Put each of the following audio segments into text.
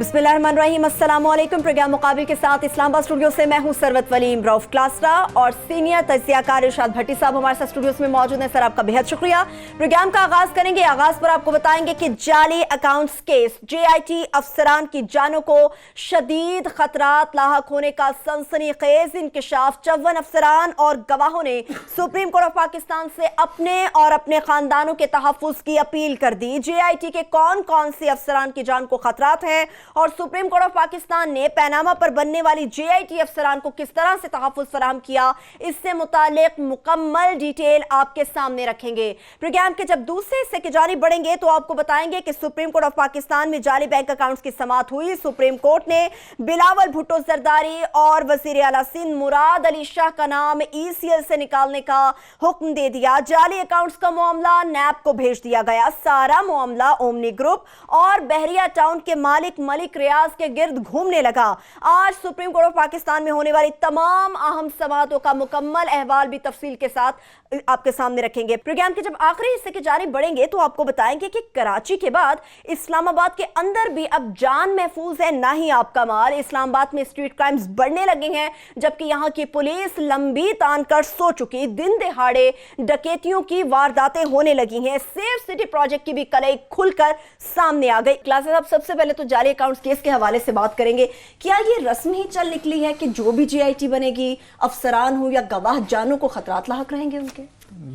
बिस्मिल्लाहिर्रहमानिर्रहीम, अस्सलाम वालेकुम। प्रोग्राम मुकाबिल के साथ इस्लामाबाद स्टूडियो से मैं हूं सरवत वलीम रऊफ क्लासरा और सीनियर तज्जियाकार इरशाद भट्टी साहब हमारे साथ स्टूडियोस में मौजूद हैं। सर, आपका बेहद शुक्रिया। प्रोग्राम का आगाज करेंगे। आगाज पर आपको बताएंगे कि जाली अकाउंट्स केस, JIT अफसरान की जानों को शदीद खतरात लाहक होने का सनसनीखेज इंकशाफ। 54 अफसरान और गवाहों ने सुप्रीम कोर्ट ऑफ पाकिस्तान से अपने और अपने खानदानों के तहफ्फुज की अपील कर दी। JIT के कौन कौन से अफसरान की जान को खतरात हैं और सुप्रीम कोर्ट ऑफ पाकिस्तान ने पैनामा पर बनने वाली JIT अफसरान को किस तरह से तहफ्फुज फराहम किया, इससे मुतालिक मुकम्मल डिटेल आपके सामने रखेंगे। प्रोग्राम के जब दूसरे हिस्से की जानिब बढ़ेंगे तो आपको बताएंगे कि सुप्रीम कोर्ट ऑफ पाकिस्तान में जाली बैंक अकाउंट्स की समाअत हुई। सुप्रीम कोर्ट ने बिलावल भुट्टो जरदारी और वजीर आला सिंध मुराद अली शाह का नाम ECL से निकालने का हुक्म दे दिया। जाली अकाउंट्स का मामला NAB को भेज दिया गया। सारा मामला ओमनी ग्रुप और बहरिया टाउन के मालिक मलिक रियाज के गिर्द घूमने लगा। आज सुप्रीम कोर्ट ऑफ पाकिस्तान में होने वाली तमाम अहम समाअतों का मुकम्मल अहवाल भी तफसील के साथ आपके सामने रखेंगे। प्रोग्राम के जब आखिरी हिस्से की जानिब बढ़ेंगे तो आपको बताएंगे कि कराची के बाद इस्लामाबाद के अंदर भी अब जान महफूज है, ना ही आपका माल। इस्लामाबाद में स्ट्रीट क्राइम्स बढ़ने लगे हैं, जबकि यहां की पुलिस लंबी तान कर सो चुकी। दिन दिहाड़े डकैतियों की वारदातें होने लगी हैं। सेफ सिटी प्रोजेक्ट की भी कलई खुलकर सामने आ गई। क्लास साहब, सबसे पहले तो जाली अकाउंट्स केस के हवाले से बात करेंगे। क्या ये रस्म ही चल निकली है कि जो भी JIT बनेगी, अफसरान हो या गवाह, जानों को खतरात लाहक रहेंगे उनके?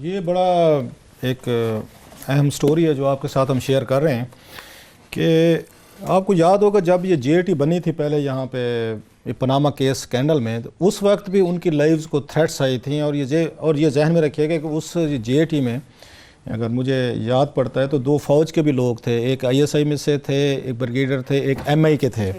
ये बड़ा एक अहम स्टोरी है जो आपके साथ हम शेयर कर रहे हैं कि आपको याद होगा जब ये JIT बनी थी पहले यहाँ पे ये पनामा केस स्कैंडल में, तो उस वक्त भी उनकी लाइव्स को थ्रेट्स आई थी। और ये जहन में रखिएगा कि उस JIT में अगर मुझे याद पड़ता है तो 2 फ़ौज के भी लोग थे, एक ISI में से थे, एक ब्रिगेडियर थे, एक MI के थे।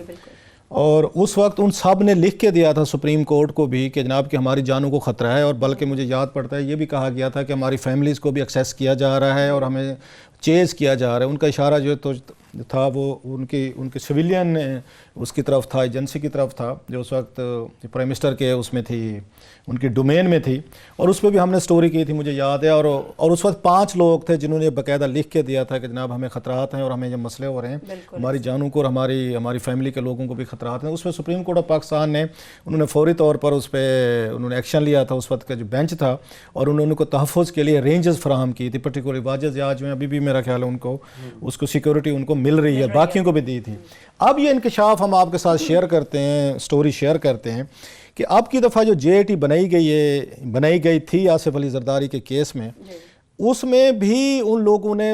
और उस वक्त उन सब ने लिख के दिया था सुप्रीम कोर्ट को भी कि जनाब कि हमारी जानों को ख़तरा है। और बल्कि मुझे याद पड़ता है ये भी कहा गया था कि हमारी फैमिलीज़ को भी एक्सेस किया जा रहा है और हमें चेज़ किया जा रहा है। उनका इशारा जो तो था वो उनके सिविलियन उसकी तरफ था, एजेंसी की तरफ था, जो उस वक्त प्राइम मिनिस्टर के उसमें थी, उनकी डोमेन में थी। और उस पर भी हमने स्टोरी की थी, मुझे याद है। और उस वक्त 5 लोग थे जिन्होंने बाकायदा लिख के दिया था कि जनाब हमें ख़तरात हैं और हमें ये मसले हो रहे हैं, हमारी जानों को और हमारी फैमिली के लोगों को भी ख़तरात हैं। उसमें सुप्रीम कोर्ट ऑफ पाकिस्तान ने उन्होंने फौरी तौर पर उस पर उन्होंने एक्शन लिया था, उस वक्त का जो बेंच था, और उन्होंने उनको तहफ़्फ़ुज़ के लिए रेंजेस फराहम की थी। पर्टिकुलर वाजेस आज में अभी भी मेरा ख्याल है उनको उसको सिक्योरिटी उनको मिल रही है, बाकियों को भी दी थी। अब ये इंकशाफ हम आपके साथ शेयर करते हैं, स्टोरी शेयर करते हैं कि अब की दफ़ा जो JIT बनाई गई थी आसिफ अली जरदारी के केस में, उसमें भी उन लोगों ने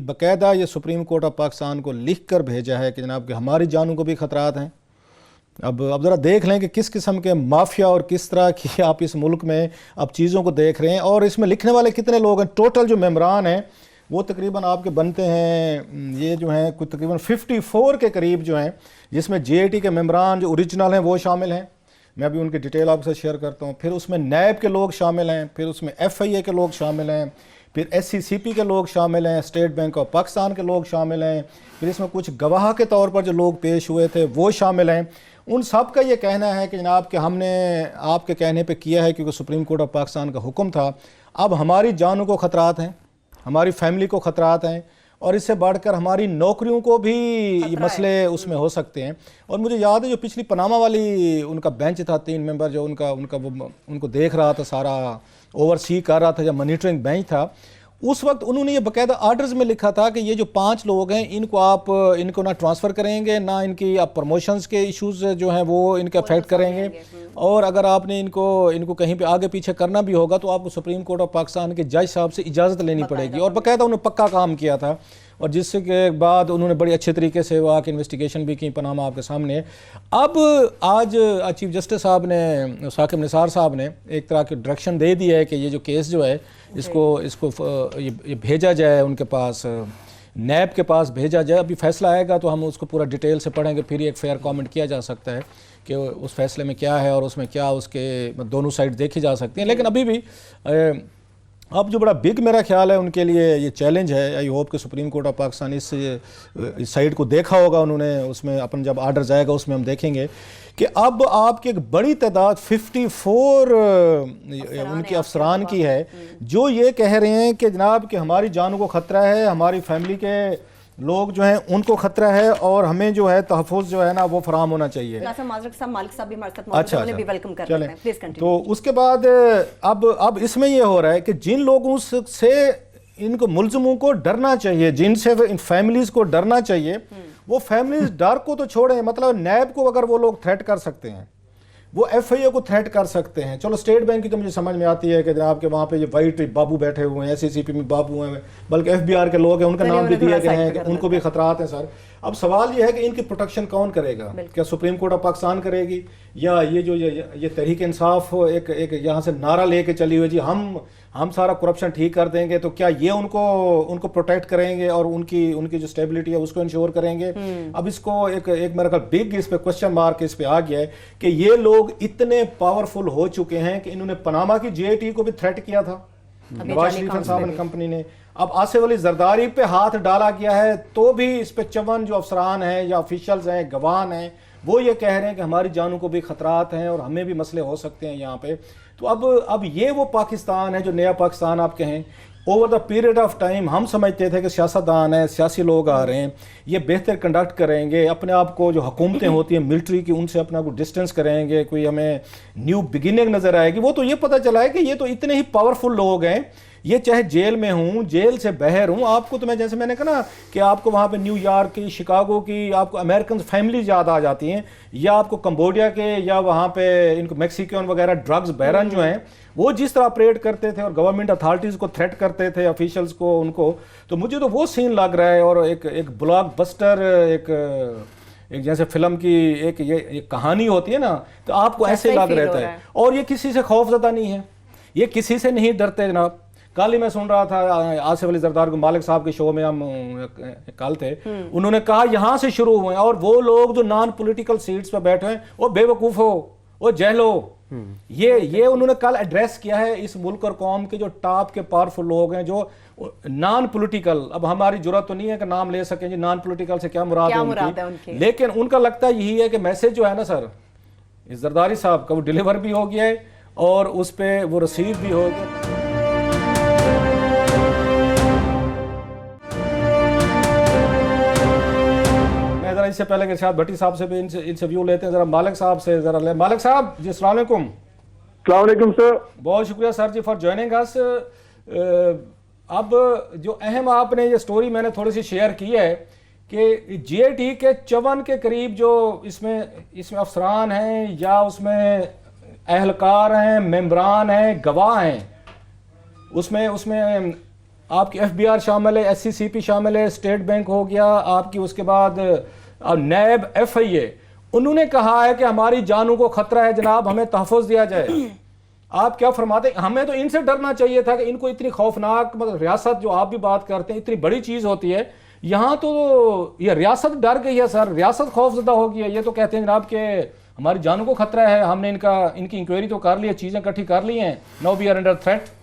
बाकायदा ये सुप्रीम कोर्ट ऑफ पाकिस्तान को लिख कर भेजा है कि जनाब कि हमारी जानों को भी ख़तरात हैं। अब ज़रा देख लें कि किस किस्म के माफिया और किस तरह की आप इस मुल्क में अब चीज़ों को देख रहे हैं। और इसमें लिखने वाले कितने लोग हैं, टोटल जो मेम्बरान हैं वो तकरीबन आपके बनते हैं, ये जो हैं कुछ तकरीबन 54 के करीब जो हैं, जिसमें JIT के मेम्बरान जो ओरिजिनल हैं वो शामिल हैं। मैं अभी उनकी डिटेल आपसे शेयर करता हूँ। फिर उसमें NAB के लोग शामिल हैं, फिर उसमें FIA के लोग शामिल हैं, फिर SCCP के लोग शामिल हैं, स्टेट बैंक ऑफ पाकिस्तान के लोग शामिल हैं, फिर इसमें कुछ गवाह के तौर पर जो लोग पेश हुए थे वो शामिल हैं। उन सब का ये कहना है कि जनाब कि हमने आपके कहने पर किया है क्योंकि सुप्रीम कोर्ट ऑफ पाकिस्तान का हुक्म था। अब हमारी जानों को ख़तरात हैं, हमारी फैमिली को ख़तरात हैं, और इससे बढ़कर हमारी नौकरियों को भी ये मसले उसमें हो सकते हैं। और मुझे याद है जो पिछली पनामा वाली उनका बेंच था, 3 मेंबर जो उनको देख रहा था, सारा ओवरसी कर रहा था, जब मॉनिटरिंग बेंच था, उस वक्त उन्होंने ये बाकायदा आर्डर्स में लिखा था कि ये जो 5 लोग हैं इनको ना ट्रांसफ़र करेंगे, ना इनकी आप प्रमोशंस के इश्यूज़ जो हैं वो इनके अफेक्ट करेंगे। और अगर आपने इनको कहीं पे आगे पीछे करना भी होगा तो आपको सुप्रीम कोर्ट ऑफ पाकिस्तान के जज साहब से इजाज़त लेनी पड़ेगी। और बाकायदा उन्होंने पक्का काम किया था, और जिसके बाद उन्होंने बड़ी अच्छे तरीके से वो आके इन्वेस्टिगेशन भी की। पनामा आपके सामने। अब आज चीफ जस्टिस साहब ने, साकिब निसार साहब ने एक तरह की डायरेक्शन दे दी है कि ये जो केस जो है इसको ये भेजा जाए उनके पास, NAB के पास भेजा जाए। अभी फैसला आएगा तो हम उसको पूरा डिटेल से पढ़ेंगे, फिर एक फेयर कमेंट किया जा सकता है कि उस फैसले में क्या है और उसमें क्या उसके दोनों साइड देखी जा सकती हैं। लेकिन अभी भी अब जो बड़ा बिग मेरा ख्याल है उनके लिए ये चैलेंज है। आई होप कि सुप्रीम कोर्ट ऑफ पाकिस्तान इस साइड को देखा होगा उन्होंने, उसमें अपन जब आर्डर जाएगा उसमें हम देखेंगे कि अब आपकी एक बड़ी तादाद 54 उनके अफसरान की है जो ये कह रहे हैं कि जनाब कि हमारी जानों को ख़तरा है, हमारी फैमिली के लोग जो हैं उनको खतरा है और हमें जो है तहफ़्फ़ुज़ जो है ना वो फराहम होना चाहिए। मालिक साहब भी हमारे साथ मौजूद हैं, उन्हें भी वेलकम कर लेते हैं। Please continue. तो उसके बाद अब इसमें ये हो रहा है कि जिन लोगों से इनको मुलज़िमों को डरना चाहिए, जिनसे इन फैमिलीज़ को डरना चाहिए, वो फैमिलीज़ डर को तो छोड़ें, मतलब नैब को अगर वो लोग थ्रेट कर सकते हैं, वो एफआईए को थ्रेट कर सकते हैं। चलो स्टेट बैंक की तो मुझे समझ में आती है कि जनाब के वहाँ पे ये वाइट बाबू बैठे हुए हैं, एससीसीपी में बाबू हैं, बल्कि एफबीआर के लोग हैं, उनका नाम भी दिए गए हैं कि उनको भी खतरात हैं सर। अब सवाल ये है कि इनकी प्रोटेक्शन कौन करेगा? क्या सुप्रीम कोर्ट ऑफ पाकिस्तान करेगी, या ये जो ये तहरीक इंसाफ एक यहाँ से नारा लेके चली हुई जी हम सारा करप्शन ठीक कर देंगे, तो क्या ये उनको प्रोटेक्ट करेंगे और उनकी जो स्टेबिलिटी है उसको इंश्योर करेंगे? अब इसको एक मेरा ख्याल बिग इस पे क्वेश्चन मार्क इस पे आ गया है कि ये लोग इतने पावरफुल हो चुके हैं कि इन्होंने पनामा की जेआईटी को भी थ्रेट किया था, नवाज शरीफ एंड साहब कंपनी ने। अब आसिफ अली जरदारी पे हाथ डाला गया है, तो भी इस पे 54 जो अफसरान हैं या ऑफिशियल्स हैं, गवान हैं, वो ये कह रहे हैं कि हमारी जानों को भी खतरात हैं और हमें भी मसले हो सकते हैं यहाँ पे। तो अब ये वो पाकिस्तान है जो नया पाकिस्तान आप कहें। Over the period of time हम समझते थे कि सियासतदान हैं, सियासी लोग आ रहे हैं, ये बेहतर कंडक्ट करेंगे, अपने आप को जो हुकूमतें होती हैं मिलिट्री की उनसे अपना को डिस्टेंस करेंगे, कोई हमें न्यू बिगिनिंग नज़र आएगी। वो तो ये पता चला है कि ये तो इतने ही पावरफुल लोग हैं, ये चाहे जेल में हूँ, जेल से बाहर हूँ, आपको तो मैं जैसे मैंने कहा ना कि आपको वहाँ पे न्यूयॉर्क की, शिकागो की, आपको अमेरिकन फैमिलीज याद आ जाती हैं, या आपको कंबोडिया के, या वहाँ पे इनको मैक्सिकन वगैरह ड्रग्स बैरन जो हैं वो जिस तरह ऑपरेट करते थे और गवर्नमेंट अथॉरिटीज़ को थ्रेट करते थे, ऑफिशियल्स को, उनको, तो मुझे तो वो सीन लग रहा है। और एक ब्लॉकबस्टर एक जैसे फिल्म की एक कहानी होती है ना, तो आपको ऐसे लग रहता है। और ये किसी से खौफजदा नहीं है, ये किसी से नहीं डरते जनाब। कल ही मैं सुन रहा था आसिफ अली जरदार को, मालिक साहब के शो में हम कल थे, उन्होंने कहा यहाँ से शुरू हुए और वो लोग जो नॉन पॉलिटिकल सीट्स पर बैठे हैं वो बेवकूफ हो, वो जहलो। ये उन्होंने कल एड्रेस किया है इस मुल्क और कौम के जो टॉप के पावरफुल लोग हैं, जो नॉन पॉलिटिकल, अब हमारी जरूरत तो नहीं है कि नाम ले सकें जी नॉन पॉलिटिकल से क्या मुराद है उनकी, लेकिन उनका लगता यही है कि मैसेज जो है ना सर इस जरदारी साहब का वो डिलीवर भी हो गया है और उस पर वो रिसीव भी हो गया। इससे पहले के साथ भट्टी साहब से भी इनसे व्यू लेते हैं, जरा मालिक साहब से जरा ले। मालिक साहब जी अस्सलाम वालेकुम। अस्सलाम वालेकुम सर। बहुत शुक्रिया सर जी फॉर ज्वाइनिंग अस। अब जो अहम आपने ये स्टोरी मैंने थोड़ी सी शेयर की है कि जेआईटी के 54 के करीब जो इसमें अफसरान हैं या उसमें अहलकार हैं, मेंबरान हैं, गवाह हैं, उसमें आपकी एफबीआर शामिल है, एससीसीपी शामिल है, स्टेट बैंक हो गया आपकी, उसके बाद नैब, एफआईए, उन्होंने कहा है कि हमारी जानों को खतरा है जनाब, हमें तहफ़्फ़ुज़ दिया जाए। आप क्या फरमाते? हमें तो इनसे डरना चाहिए था कि इनको इतनी खौफनाक, मतलब रियासत जो आप भी बात करते हैं इतनी बड़ी चीज़ होती है, यहाँ तो ये रियासत डर गई है सर, रियासत खौफजदा हो गई है। ये तो कहते हैं जनाब कि हमारी जानों को खतरा है, हमने इनकी इंक्वायरी तो कर ली है, चीज़ें इकट्ठी कर ली हैं, now we are under threat.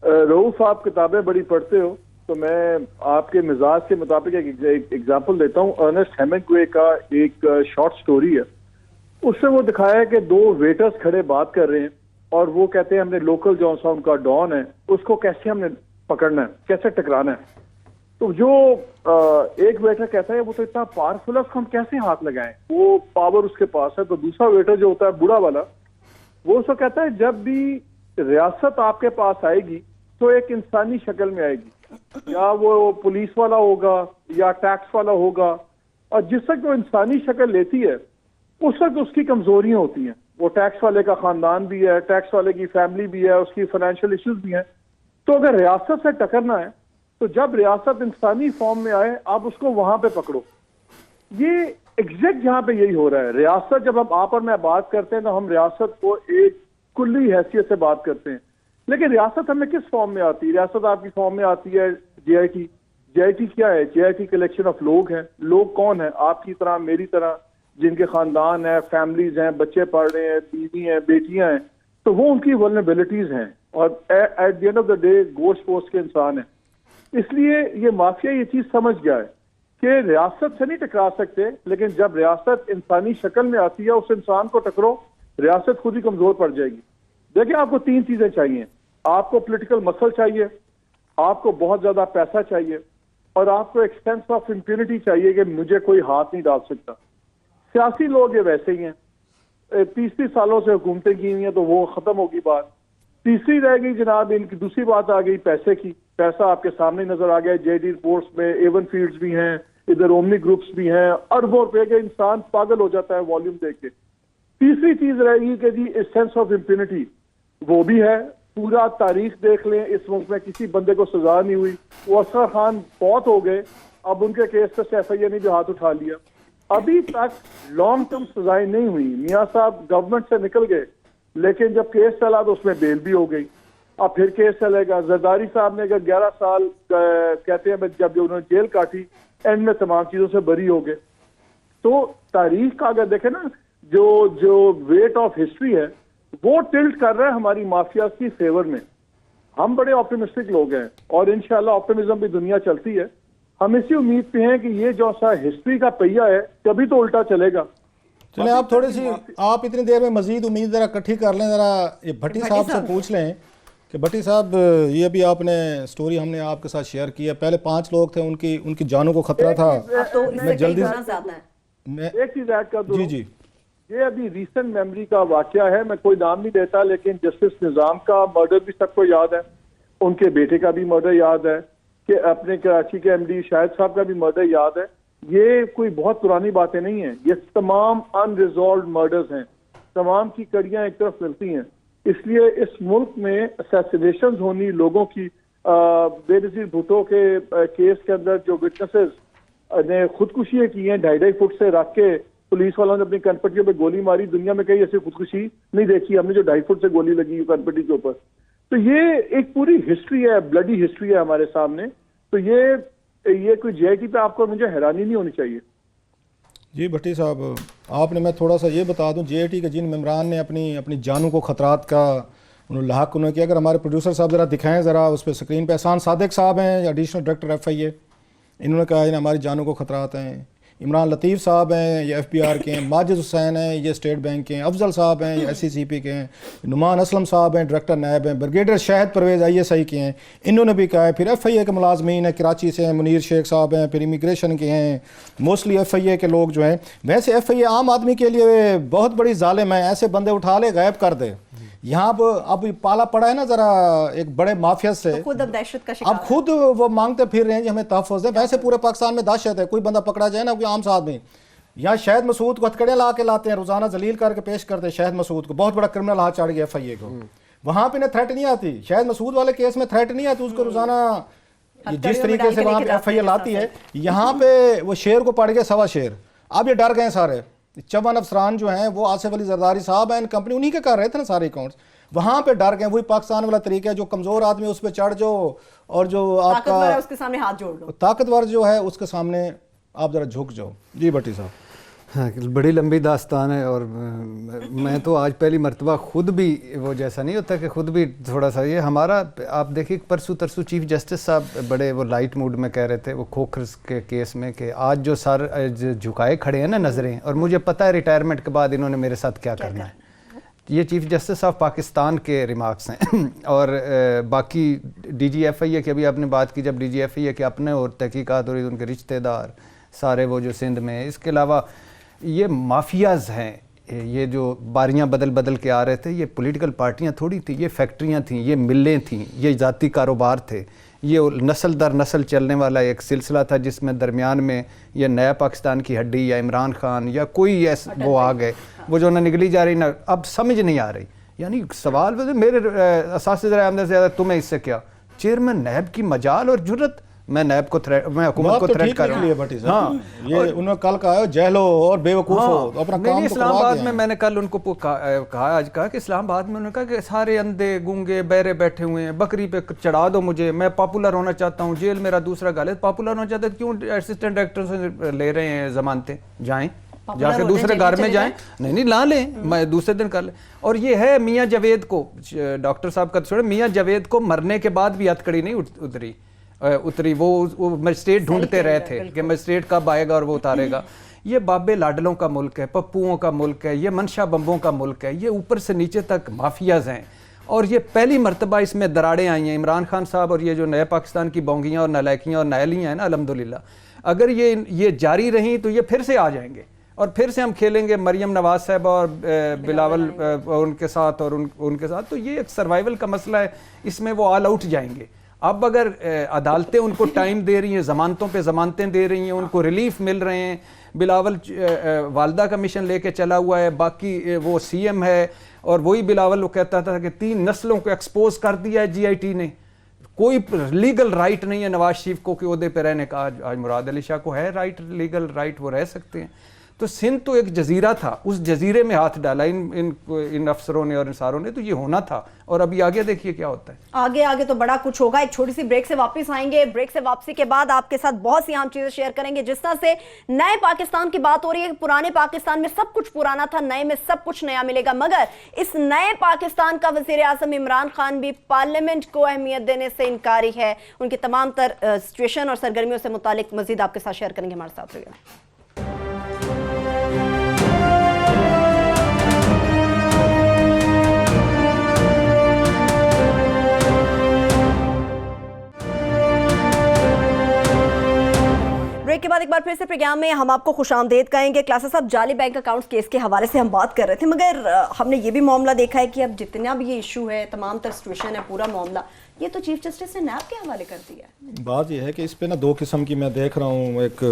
Rauf, आप किताबें बड़ी पढ़ते हो तो मैं आपके मिजाज के मुताबिक एक एग्जांपल देता हूँ। अर्नेस्ट हेमिंग्वे का एक शॉर्ट स्टोरी है, उससे वो दिखाया है कि दो वेटर्स खड़े बात कर रहे हैं और वो कहते हैं हमने लोकल जो सा उनका डॉन है उसको कैसे हमने पकड़ना है, कैसे टकराना है। तो जो एक वेटर कहता है वो तो इतना पावरफुल है, उसको हम कैसे हाथ लगाएं, वो पावर उसके पास है। तो दूसरा वेटर जो होता है बूढ़ा वाला, वो उसको कहता है जब भी रियासत आपके पास आएगी तो एक इंसानी शक्ल में आएगी, या वो पुलिस वाला होगा या टैक्स वाला होगा, और जिस वक्त वो इंसानी शक्ल लेती है उस वक्त उसकी कमजोरियां होती हैं। वो टैक्स वाले का खानदान भी है, टैक्स वाले की फैमिली भी है, उसकी फाइनेंशियल इश्यूज भी हैं। तो अगर रियासत से टकरना है तो जब रियासत इंसानी फॉर्म में आए आप उसको वहां पे पकड़ो। ये एग्जैक्ट यहाँ पे यही हो रहा है। रियासत जब हम आप और मैं बात करते हैं तो हम रियासत को एक कुल्ली हैसियत से बात करते हैं, लेकिन रियासत हमें किस फॉर्म में आती है? रियासत आपकी फॉर्म में आती है जेआईटी। जेआईटी क्या है? जेआईटी कलेक्शन ऑफ लोग हैं। लोग कौन है? आपकी तरह, मेरी तरह, जिनके खानदान है, फैमिलीज हैं, बच्चे पढ़ रहे हैं, बीवी हैं, बेटियां हैं, तो वो उनकी वल्नरेबिलिटीज हैं और at the end of the day गोश्त पोस्ट के इंसान हैं। इसलिए ये माफिया ये चीज समझ गया है कि रियासत से नहीं टकरा सकते, लेकिन जब रियासत इंसानी शक्ल में आती है उस इंसान को टकरो, रियासत खुद ही कमजोर पड़ जाएगी। देखिए, आपको तीन चीजें चाहिए। आपको पॉलिटिकल मसल चाहिए, आपको बहुत ज्यादा पैसा चाहिए, और आपको एक सेंस ऑफ इम्प्यूनिटी चाहिए कि मुझे कोई हाथ नहीं डाल सकता। सियासी लोग ये वैसे ही हैं, 30 सालों से हुकूमतें की हुई हैं, तो वो खत्म होगी बात। तीसरी रह गई जनाब इनकी दूसरी बात आ गई पैसे की। पैसा आपके सामने नजर आ गया, जेडी रिपोर्ट्स में एवन फील्ड्स भी हैं, इधर ओमनी ग्रुप्स भी हैं, अरबों रुपए के, इंसान पागल हो जाता है वॉल्यूम देख के। तीसरी चीज रहेगी कि जी सेंस ऑफ इम्प्यूनिटी, वो भी है। पूरा तारीख देख लें, इस मुल्क में किसी बंदे को सजा नहीं हुई। वो असगर खान बहुत हो गए, अब उनके केस पे FIA ने भी हाथ उठा लिया। अभी तक लॉन्ग टर्म सजाएं नहीं हुई। मियाँ साहब गवर्नमेंट से निकल गए, लेकिन जब केस चला तो उसमें बेल भी हो गई। अब फिर केस चलेगा। जरदारी साहब ने अगर 11 साल कहते हैं, जब उन्होंने जेल काटी, एंड में तमाम चीजों से बरी हो गए। तो तारीख का अगर देखें ना, जो वेट ऑफ हिस्ट्री है वो टिल्ट कर रहा है हमारी माफिया की फेवर में। हम बड़े ऑप्टिमिस्टिक लोग हैं और इंशाल्लाह ऑप्टिमिज्म भी दुनिया चलती है। हम इसी उम्मीद पे हैं कि ये जो सा हिस्ट्री का पहिया है कभी तो उल्टा चलेगा। चलिए आप थोड़ी सी, आप इतनी देर में मजीद उम्मीद ज़रा इकट्ठी कर लें, ज़रा ये भट्टी साहब से पूछ लें कि भट्टी साहब, ये भी आपने स्टोरी हमने आपके साथ शेयर की है, पहले 5 लोग थे, उनकी जानों को खतरा था। तो मैं जल्दी मैं एक चीज ऐड कर दूं। जी जी, ये अभी रीसेंट मेमोरी का वाकया है, मैं कोई नाम नहीं देता, लेकिन जस्टिस निजाम का मर्डर भी सबको याद है, उनके बेटे का भी मर्डर याद है, कि अपने कराची के MD शाहिद साहब का भी मर्डर याद है। ये कोई बहुत पुरानी बातें नहीं है, ये तमाम अनरिजॉल्व मर्डर्स हैं, तमाम की कड़ियां एक तरफ मिलती हैं। इसलिए इस मुल्क में असैसिनेशन होनी, लोगों की बेनजीर भुट्टो के केस के अंदर जो विटनेसेस ने खुदकुशी की हैं, 2.5 फुट से रख के पुलिस वालों ने अपनी कनपट्टियों पे गोली मारी, दुनिया में कहीं ऐसी खुदकुशी नहीं देखी हमने जो 2.5 फुट से गोली लगी कनपट्टी के ऊपर। तो ये एक पूरी हिस्ट्री है, ब्लडी हिस्ट्री है हमारे सामने। तो ये कोई JIT पे आपको मुझे हैरानी नहीं होनी चाहिए। जी भट्टी साहब, आपने, मैं थोड़ा सा ये बता दूं, JIT के जिन मेम्बरान ने अपनी जानों को खतरात का उन्होंने लाक उन्होंने किया, अगर हमारे प्रोड्यूसर साहब ज़रा दिखाएं ज़रा उस पर स्क्रीन पे, एहसान सादिक साहब हैं, एडिशनल डायरेक्टर FIA, इन्होंने कहा है हमारी जानों को खतरात हैं। इमरान लतीफ़ साहब हैं, ये FBR के हैं। माजिद हुसैन हैं, ये स्टेट बैंक के हैं। अफजल साहब हैं, ये SCCP के हैं। नुमान असलम साहब हैं, डायरेक्टर नायब हैं। ब्रिगेडियर शाहिद परवेज़ ISI के हैं, इन्होंने भी कहा है। फिर FIA के मुलाजमीन हैं, कराची से हैं, मुनीर शेख साहब हैं। फिर इमिग्रेशन के हैं, मोस्टली FIA के लोग जो हैं। वैसे FIA आम आदमी के लिए बहुत बड़ी जालिम है, ऐसे बंदे उठा ले गायब कर दे। यहाँ पर अब पाला पड़ा है ना जरा एक बड़े माफिया से, तो खुद अब दहशत का शिकार, अब खुद वो मांगते फिर रहे हैं कि हमें तहफ़्फ़ुज़ है। वैसे पूरे पाकिस्तान में दहशत है, कोई बंदा पकड़ा जाए ना, कोई आम सा आदमी, यहाँ शाहिद मसूद को हथकड़ियाँ ला के लाते हैं, रोजाना जलील करके पेश करते हैं शाहिद मसूद को। बहुत बड़ा क्रिमिनल हाथ चढ़ गया FIA को। वहाँ पे ना थ्रेट नहीं आती, शाहिद मसूद वाले केस में थ्रेट नहीं आती, उसको रोजाना जिस तरीके से वहाँ पे FIA लाती है, यहाँ पे वो शेर को पड़ गया 1.25 शेर। अब ये डर गए सारे। 54 अफसरान जो हैं वो आसिफ अली जरदारी साहब हैं, कंपनी उन्हीं के कर रहे थे ना सारे अकाउंट्स, वहां पे डर गए। वही पाकिस्तान वाला तरीका है, जो कमजोर आदमी उस पर चढ़ जाओ और जो आपका उसके सामने हाथ जोड़ लो, ताकतवर जो है उसके सामने आप जरा झुक जाओ। जी भट्टी साहब। हाँ, बड़ी लंबी दास्तान है और मैं तो आज पहली मरतबा खुद भी, वो जैसा नहीं होता कि खुद भी थोड़ा सा, ये हमारा आप देखिए परसों तरसों चीफ जस्टिस साहब बड़े वो लाइट मूड में कह रहे थे वो खोखर के केस में कि आज जो सर झुकाए खड़े हैं ना नज़रें, और मुझे पता है रिटायरमेंट के बाद इन्होंने मेरे साथ क्या करना है। ये चीफ जस्टिस ऑफ पाकिस्तान के रिमार्क्स हैं। और बाकी DG FIA की अभी आपने बात की, जब DG FIA के अपने और तहकीकात हो रही, उनके रिश्तेदार सारे वो जो सिंध में, इसके अलावा ये माफियाज़ हैं, ये जो बारियां बदल बदल के आ रहे थे, ये पॉलिटिकल पार्टियां थोड़ी थी, ये फैक्ट्रियां थीं, ये मिलें थीं, ये ज़ाती कारोबार थे, ये नस्ल दर नस्ल चलने वाला एक सिलसिला था जिसमें दरमियान में ये नया पाकिस्तान की हड्डी या इमरान खान या कोई ऐसा वो आ गए, वो जो ना निकली जा रही ना अब समझ नहीं आ रही। यानी सवाल मेरे असातिज़ा आमदन से ज़्यादा तुम्हें इससे क्या, चेयरमैन नैब की मजाल और जुर्रत, मैं नैब को मैं हुकूमत को थ्रेट कर रहा हूँ। हाँ, ये उन्होंने कल कहा जहलो और बेवकूफ़ हो, अपना काम इस्लामाबाद में मैंने कल उनको कहा आज कहा कि इस्लामाबाद में उन्होंने कहा कि सारे अंधे गूंगे बहरे बैठे हुए हैं, बकरी पे चढ़ा दो मुझे, मैं पॉपुलर होना चाहता हूँ, जेल मेरा दूसरा गाल है, पॉपुलर होना चाहते क्यों असिस्टेंट डायरेक्टर से ले रहे हैं जमानतें, जाएं जाके दूसरे घर में जाएं, नहीं ला लें, मैं दूसरे दिन कर लें। और ये है मियाँ जावेद को, डॉक्टर साहब का छोड़े, मियाँ जावेद को मरने के बाद भी हथकड़ी नहीं उतरी, वो मजिस्ट्रेट ढूंढते रहे थे कि मजिस्ट्रेट कब आएगा और वो उतारेगा। ये बाबे लाडलों का मुल्क है, पप्पुओं का मुल्क है, ये मनशा बम्बों का मुल्क है, ये ऊपर से नीचे तक माफियाज हैं। और ये पहली मरतबा इसमें दरारें आई हैं। इमरान खान साहब और ये जो नए पाकिस्तान की बोंगियाँ और नालायकियाँ और नायलियाँ हैं ना, अल्हम्दुलिल्लाह, अगर ये जारी रहीं तो ये फिर से आ जाएंगे और फिर से हम खेलेंगे मरियम नवाज साहब और बिलावल उनके साथ और उनके साथ। तो ये एक सर्वाइवल का मसला है, इसमें वो ऑल आउट जाएंगे। अब अगर अदालतें उनको टाइम दे रही हैं, ज़मानतों पे ज़मानतें दे रही हैं, उनको रिलीफ मिल रहे हैं, बिलावल वालदा का मिशन लेके चला हुआ है, बाकी वो सीएम है, और वही बिलावल वो कहता था कि 3 नस्लों को एक्सपोज कर दिया है जीआईटी ने। कोई लीगल राइट नहीं है नवाज शरीफ को कि ओहदे पे रहने का। आज मुराद अली शाह को है राइट, लीगल राइट, वो रह सकते हैं। तो सिंध तो एक जजीरा था, उस जजीरे में हाथ डाला इन अफसरों ने और इन सारों ने, तो ये होना था। और अभी आगे देखिए क्या होता है। आगे तो बड़ा कुछ होगा। एक छोटी सी ब्रेक से वापस आएंगे। ब्रेक से वापसी के बाद आपके साथ बहुत सी अहम चीजें शेयर करेंगे। जिस तरह से नए पाकिस्तान की बात हो रही है, पुराने पाकिस्तान में सब कुछ पुराना था, नए में सब कुछ नया मिलेगा, मगर इस नए पाकिस्तान का वजीर आजम इमरान खान भी पार्लियामेंट को अहमियत देने से इनकारी है। उनकी तमाम तर सिचुएशन और सरगर्मियों से मुतालिक मजीद आपके साथ शेयर करेंगे। हमारे साथ रहिएगा। ब्रेक के बाद एक बार फिर से प्रोग्राम में हम आपको खुशामदीद कहेंगे। क्लासा साहब, जाली बैंक अकाउंट्स केस के हवाले से हम बात कर रहे थे, मगर हमने ये भी मामला देखा है कि अब जितना भी ये इशू है, तमाम तर सिचुएशन है, पूरा मामला ये तो चीफ जस्टिस ने नैब के हवाले कर दिया है। बात यह है कि इस पे ना 2 किस्म की मैं देख रहा हूँ। एक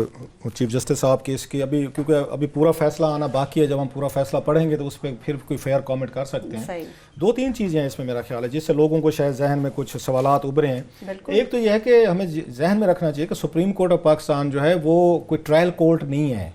चीफ जस्टिस साहब की इसकी अभी, क्योंकि अभी पूरा फैसला आना बाकी है, जब हम पूरा फैसला पढ़ेंगे तो उस पर फिर कोई फेयर कमेंट कर सकते हैं। 2-3 चीज़ें हैं इसमें मेरा ख्याल है जिससे लोगों को शायद जहन में कुछ सवालात उभरे हैं। एक तो यह है कि हमें जहन में रखना चाहिए कि सुप्रीम कोर्ट ऑफ पाकिस्तान जो है वो कोई ट्रायल कोर्ट नहीं है।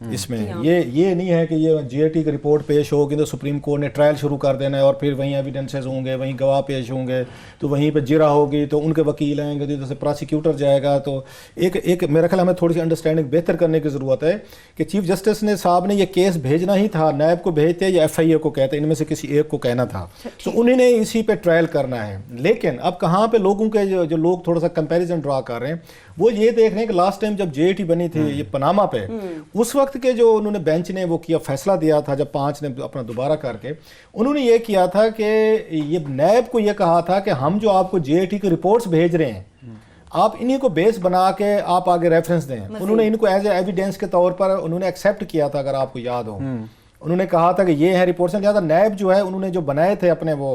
इसमें ये नहीं है कि ये जीएटी की रिपोर्ट पेश होगी तो सुप्रीम कोर्ट ने ट्रायल शुरू कर देना है और फिर वहीं एविडेंसेस होंगे, वहीं गवाह पेश होंगे, तो वहीं पे जिरा होगी तो उनके वकील आएंगे, तो जैसे प्रोसिक्यूटर जाएगा। तो एक मेरा ख्याल हमें थोड़ी सी अंडरस्टैंडिंग बेहतर करने की ज़रूरत है कि चीफ जस्टिस ने साहब ने ये केस भेजना ही था, नैब को भेजते या FIA को कहते, इनमें से किसी एक को कहना था, तो उन्होंने इसी पे ट्रायल करना है। लेकिन अब कहाँ पे लोगों के जो लोग थोड़ा सा कंपेरिजन ड्रा कर रहे हैं वो ये देख रहे हैं कि लास्ट टाइम जब JIT बनी थी ये पनामा पे, उस वक्त के जो उन्होंने बेंच ने वो किया, फैसला दिया था, जब 5 ने अपना दोबारा करके उन्होंने ये किया था कि ये नैब को ये कहा था कि हम जो आपको JIT की रिपोर्ट्स भेज रहे हैं आप इन्हीं को बेस बना के आप आगे रेफरेंस दें। उन्होंने इनको एज ए एविडेंस के तौर पर उन्होंने एक्सेप्ट किया था। अगर आपको याद हो, उन्होंने कहा था कि ये है रिपोर्ट्स। लिहाजा नैब जो है उन्होंने जो बनाए थे अपने वो